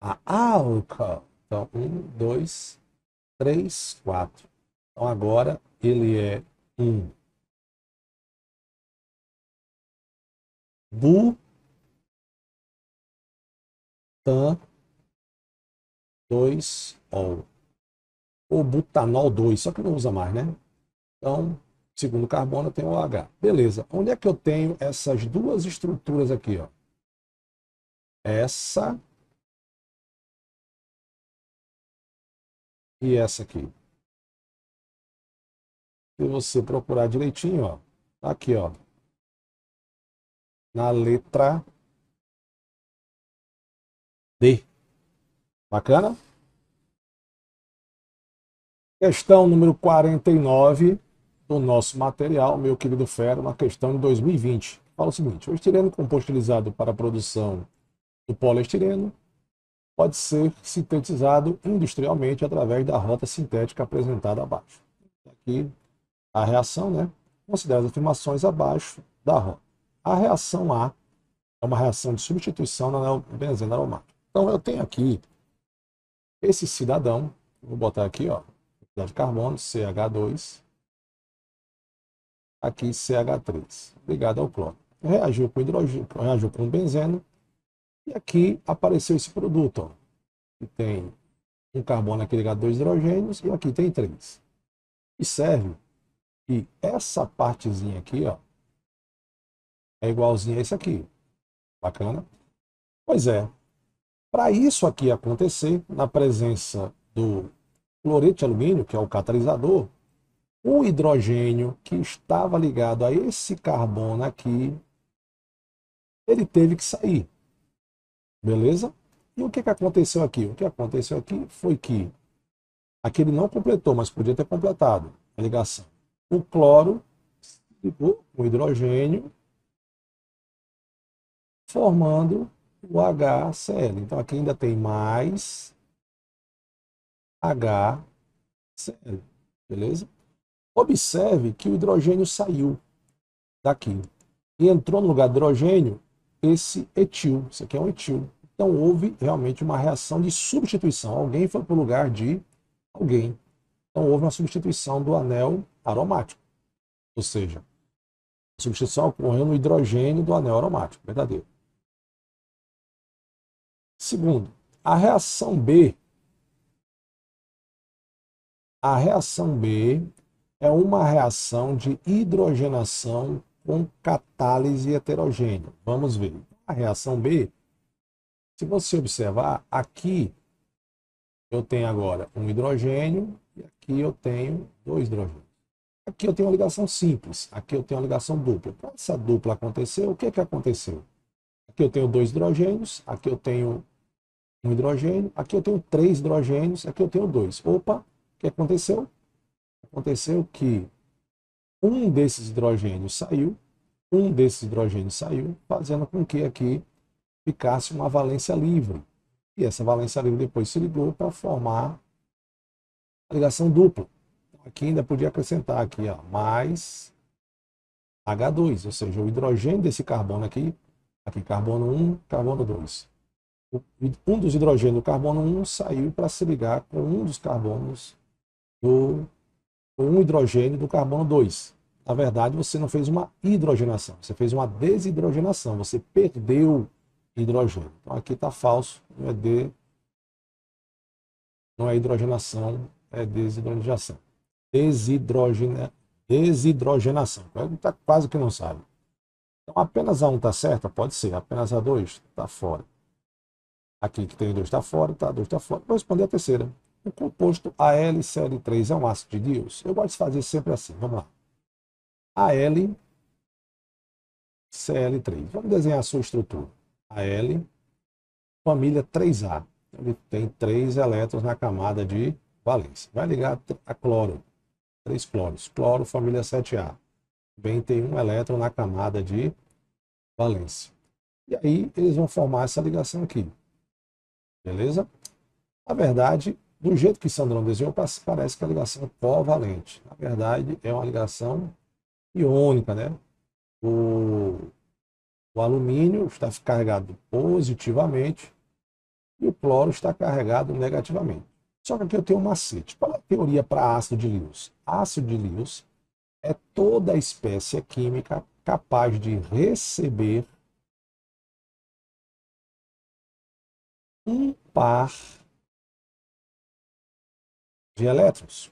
a álcool. Então, 1, 2, 3, 4. Então, agora ele é um butan-2-ol. Ou butanol 2, só que não usa mais, né? Então, segundo carbono tem o H. Beleza. Onde é que eu tenho essas duas estruturas aqui, ó? Essa e essa aqui. Se você procurar direitinho, ó, aqui, ó, na letra D. Bacana? Questão número 49 do nosso material, meu querido Fera, uma questão de 2020. Fala o seguinte: o estireno composto utilizado para a produção do poliestireno pode ser sintetizado industrialmente através da rota sintética apresentada abaixo. Aqui a reação, né? Considera as afirmações abaixo da rota. A reação A é uma reação de substituição na benzeno aromático. Então eu tenho aqui esse cidadão, vou botar aqui, ó, de carbono, CH2, aqui CH3, ligado ao cloro. Reagiu com hidrogênio, reagiu com benzeno, e aqui apareceu esse produto, ó, que tem um carbono aqui ligado a 2 hidrogênios, e aqui tem 3. Observe que essa partezinha aqui, ó, é igualzinha a esse aqui. Bacana? Pois é, para isso aqui acontecer, na presença do cloreto de alumínio, que é o catalisador, o hidrogênio que estava ligado a esse carbono aqui, ele teve que sair. Beleza? E o que aconteceu aqui? O que aconteceu aqui foi que aqui ele não completou, mas podia ter completado a ligação. O cloro se ligou com o hidrogênio, formando o HCl. Então aqui ainda tem mais HCl. Beleza? Observe que o hidrogênio saiu daqui e entrou no lugar do hidrogênio esse etil. Isso aqui é um etil. Então houve realmente uma reação de substituição. Alguém foi para o lugar de alguém. Então houve uma substituição do anel aromático. Ou seja, a substituição ocorreu no hidrogênio do anel aromático. Verdadeiro. Segundo, a reação B. A reação B é uma reação de hidrogenação com catálise heterogênea. Vamos ver. A reação B, se você observar, aqui eu tenho agora um hidrogênio e aqui eu tenho 2 hidrogênios. Aqui eu tenho uma ligação simples, aqui eu tenho uma ligação dupla. Para essa dupla acontecer, o que aconteceu? Aqui eu tenho 2 hidrogênios, aqui eu tenho um hidrogênio, aqui eu tenho 3 hidrogênios, aqui eu tenho 2. Opa, o que aconteceu? Aconteceu que um desses hidrogênios saiu, fazendo com que aqui ficasse uma valência livre. E essa valência livre depois se ligou para formar a ligação dupla. Aqui ainda podia acrescentar aqui, ó, mais H2, ou seja, o hidrogênio desse carbono aqui carbono 1, carbono 2. Um dos hidrogênios do carbono 1 saiu para se ligar com um dos carbonos um hidrogênio do carbono 2. Na verdade, você não fez uma hidrogenação, você fez uma desidrogenação, você perdeu hidrogênio. Então aqui está falso, não é hidrogenação, é desidrogenação. Desidrogenação. Tá quase que não sabe. Então apenas a 1 está certa? Pode ser. Apenas a 2 está fora. Aqui que tem 2 está fora, tá? 2 está fora. Vou responder a terceira. O composto AlCl3 é um ácido de Diels? Eu gosto de fazer sempre assim. Vamos lá. AlCl3. Vamos desenhar a sua estrutura. Al, família 3A. Ele tem 3 elétrons na camada de valência. Vai ligar a cloro. 3 cloros. Cloro, família 7A. Também tem um elétron na camada de valência. E aí eles vão formar essa ligação aqui. Beleza? Na verdade, do jeito que Sandrão desenhou, parece que a ligação é covalente. Na verdade, é uma ligação iônica, né? O alumínio está carregado positivamente e o cloro está carregado negativamente. Só que aqui eu tenho um macete. Qual é a teoria para ácido de Lewis? Ácido de Lewis é toda a espécie química capaz de receber um par de elétrons.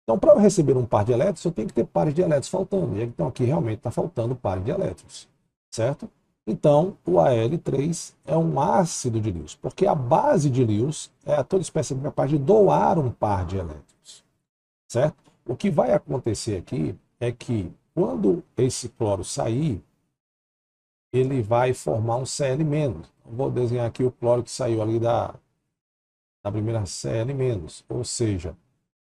Então, para eu receber um par de elétrons, eu tenho que ter pares de elétrons faltando. Então, aqui realmente está faltando pares de elétrons, certo? Então, o Al3 é um ácido de Lewis, porque a base de Lewis é toda espécie capaz de doar um par de elétrons, certo? O que vai acontecer aqui é que, quando esse cloro sair, ele vai formar um Cl-. Vou desenhar aqui o cloro que saiu ali da primeira Cl-, ou seja,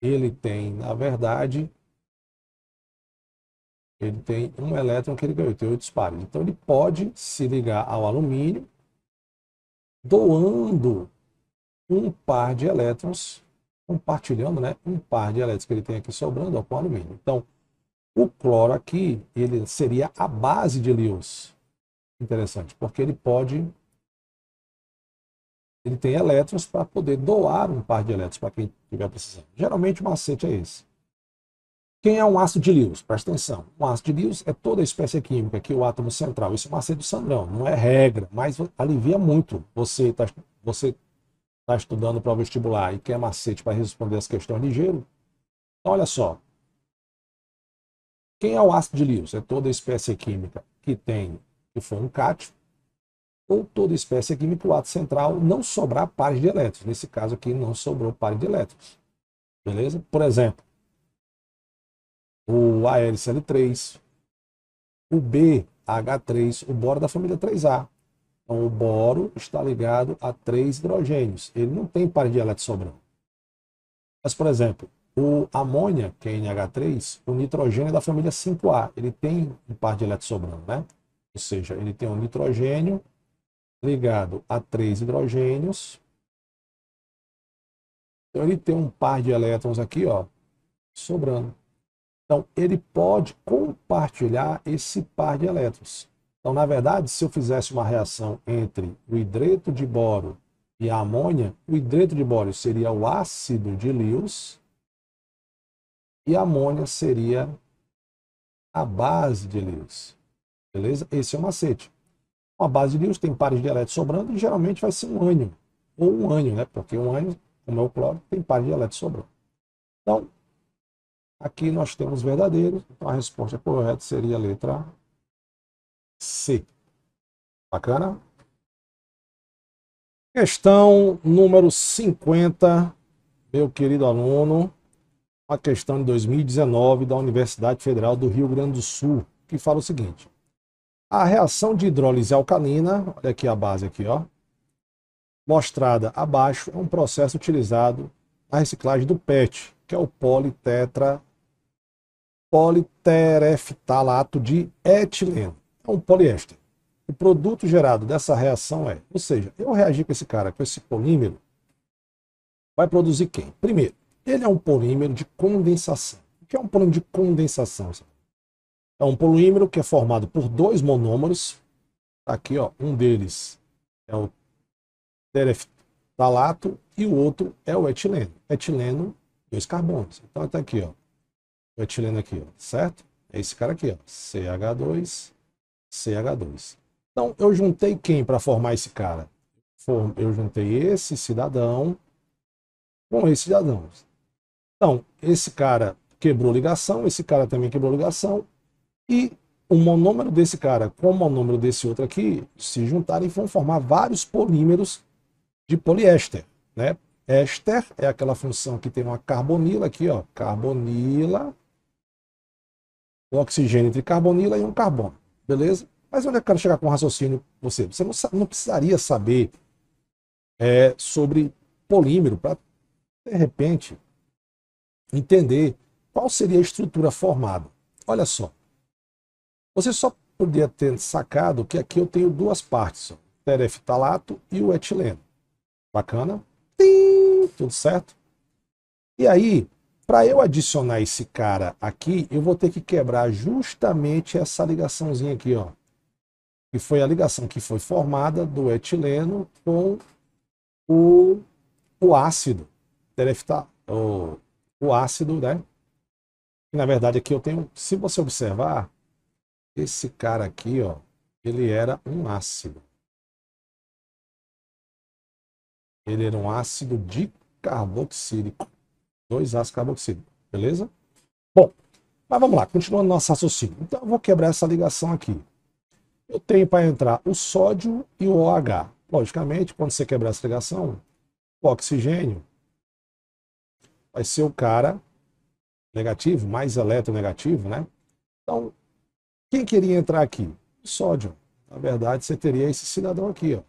ele tem, na verdade, ele tem um elétron que ele ganhou, tem 8 pares. Então ele pode se ligar ao alumínio, doando um par de elétrons, compartilhando, né, um par de elétrons que ele tem aqui sobrando com o alumínio. Então, o cloro aqui, ele seria a base de Lewis. Interessante, porque ele tem elétrons para poder doar um par de elétrons para quem estiver precisando. Geralmente o macete é esse. Quem é um ácido de Lewis? Presta atenção. Um ácido de Lewis é toda a espécie química que o átomo central. Isso é um macete do Sandrão, não é regra, mas alivia muito. Você tá estudando para o vestibular e quer macete para responder as questões ligeiro. Então, olha só. Quem é o ácido de Lewis? É toda a espécie química que for um cátion, ou toda espécie química que o átomo central não sobrar pares de elétrons. Nesse caso aqui, não sobrou pares de elétrons. Beleza? Por exemplo, o AlCl3, o BH3, o boro da família 3A. Então, o boro está ligado a 3 hidrogênios. Ele não tem par de elétrons sobrando. Mas, por exemplo, o amônia, que é NH3, o nitrogênio é da família 5A. Ele tem um par de elétrons sobrando, né? Ou seja, ele tem um nitrogênio ligado a 3 hidrogênios. Então, ele tem um par de elétrons aqui, ó, sobrando. Então, ele pode compartilhar esse par de elétrons. Então, na verdade, se eu fizesse uma reação entre o hidreto de boro e a amônia, o hidreto de boro seria o ácido de Lewis e a amônia seria a base de Lewis. Beleza? Esse é o macete. Uma base de Lewis tem pares de elétrons sobrando e geralmente vai ser um ânion. Ou um ânion, né? Porque um ânion, como é o cloro, tem pares de elétrons sobrando. Então, aqui nós temos verdadeiros. Então, a resposta correta seria a letra C. Bacana? Questão número 50, meu querido aluno, uma questão de 2019 da Universidade Federal do Rio Grande do Sul, que fala o seguinte: a reação de hidrólise alcalina, olha aqui a base aqui, ó, mostrada abaixo, é um processo utilizado na reciclagem do PET, que é o politereftalato de etileno. É um poliéster. O produto gerado dessa reação ou seja, eu reagir com esse cara, com esse polímero, vai produzir quem? Primeiro, ele é um polímero de condensação. O que é um polímero de condensação? É um polímero que é formado por 2 monômeros. Aqui, ó, um deles é o tereftalato e o outro é o etileno. Etileno, 2 carbonos. Então, tá aqui, ó, o etileno aqui, ó, certo? É esse cara aqui, ó, CH2, CH2. Então, eu juntei quem para formar esse cara? Eu juntei esse cidadão com esse cidadão. Então, esse cara quebrou ligação, esse cara também quebrou ligação, e o monômero desse cara com o monômero desse outro aqui se juntarem e vão formar vários polímeros de poliéster, né? Éster é aquela função que tem uma carbonila aqui, ó, carbonila, um oxigênio entre carbonila e um carbono, beleza? Mas onde eu quero chegar com o raciocínio? Você não precisaria saber sobre polímero para, de repente, entender qual seria a estrutura formada. Olha só, você só poderia ter sacado que aqui eu tenho 2 partes, ó, o tereftalato e o etileno. Bacana? Tudo certo? E aí, para eu adicionar esse cara aqui, eu vou ter que quebrar justamente essa ligaçãozinha aqui, ó, que foi a ligação que foi formada do etileno com o ácido, o ácido, né? E, na verdade, aqui eu tenho, se você observar, esse cara aqui, ó, ele era um ácido. Ele era um ácido dicarboxílico. 2 ácidos carboxílicos, beleza? Bom, mas vamos lá, continuando nosso raciocínio. Então eu vou quebrar essa ligação aqui. Eu tenho para entrar o sódio e o OH. Logicamente, quando você quebrar essa ligação, o oxigênio vai ser o cara negativo, mais eletronegativo, né? Então, quem queria entrar aqui? O sódio. Na verdade, você teria esse cidadão aqui, ó.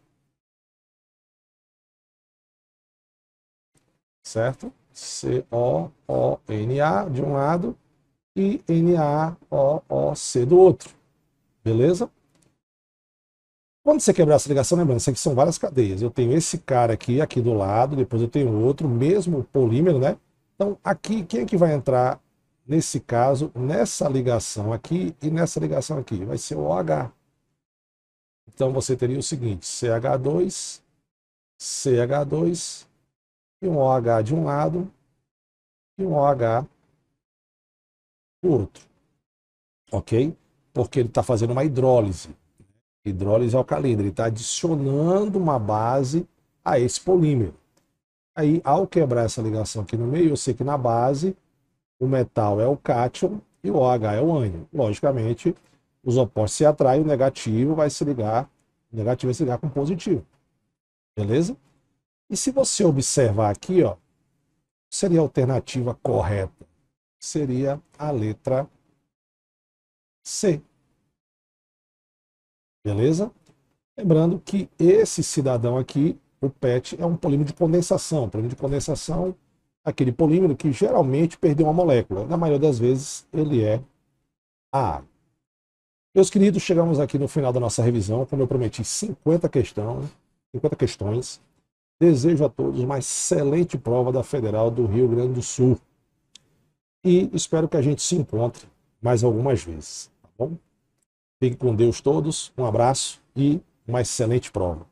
Certo? C-O-O-N-A de um lado e N-A-O-O-C do outro. Beleza? Quando você quebrar essa ligação, lembrando, isso aqui são várias cadeias. Eu tenho esse cara aqui do lado, depois eu tenho outro, mesmo polímero, né? Então, aqui, quem é que vai entrar, nesse caso, nessa ligação aqui e nessa ligação aqui? Vai ser o OH. Então, você teria o seguinte, CH2, CH2, e um OH de um lado e um OH do outro. Ok? Porque ele está fazendo uma hidrólise. Hidrólise alcalina, ele está adicionando uma base a esse polímero. Aí, ao quebrar essa ligação aqui no meio, eu sei que na base o metal é o cátion e o OH é o ânion. Logicamente, os opostos se atraem, o negativo vai se ligar, o negativo vai se ligar com o positivo. Beleza? E se você observar aqui, ó, seria a alternativa correta? Seria a letra C. Beleza? Lembrando que esse cidadão aqui, o PET, é um polímero de condensação. Polímero de condensação, aquele polímero que geralmente perdeu uma molécula. Na maioria das vezes, ele é a água. Meus queridos, chegamos aqui no final da nossa revisão. Como eu prometi, 50 questões. Desejo a todos uma excelente prova da Federal do Rio Grande do Sul. E espero que a gente se encontre mais algumas vezes. Tá bom? Fiquem com Deus todos, um abraço e uma excelente prova.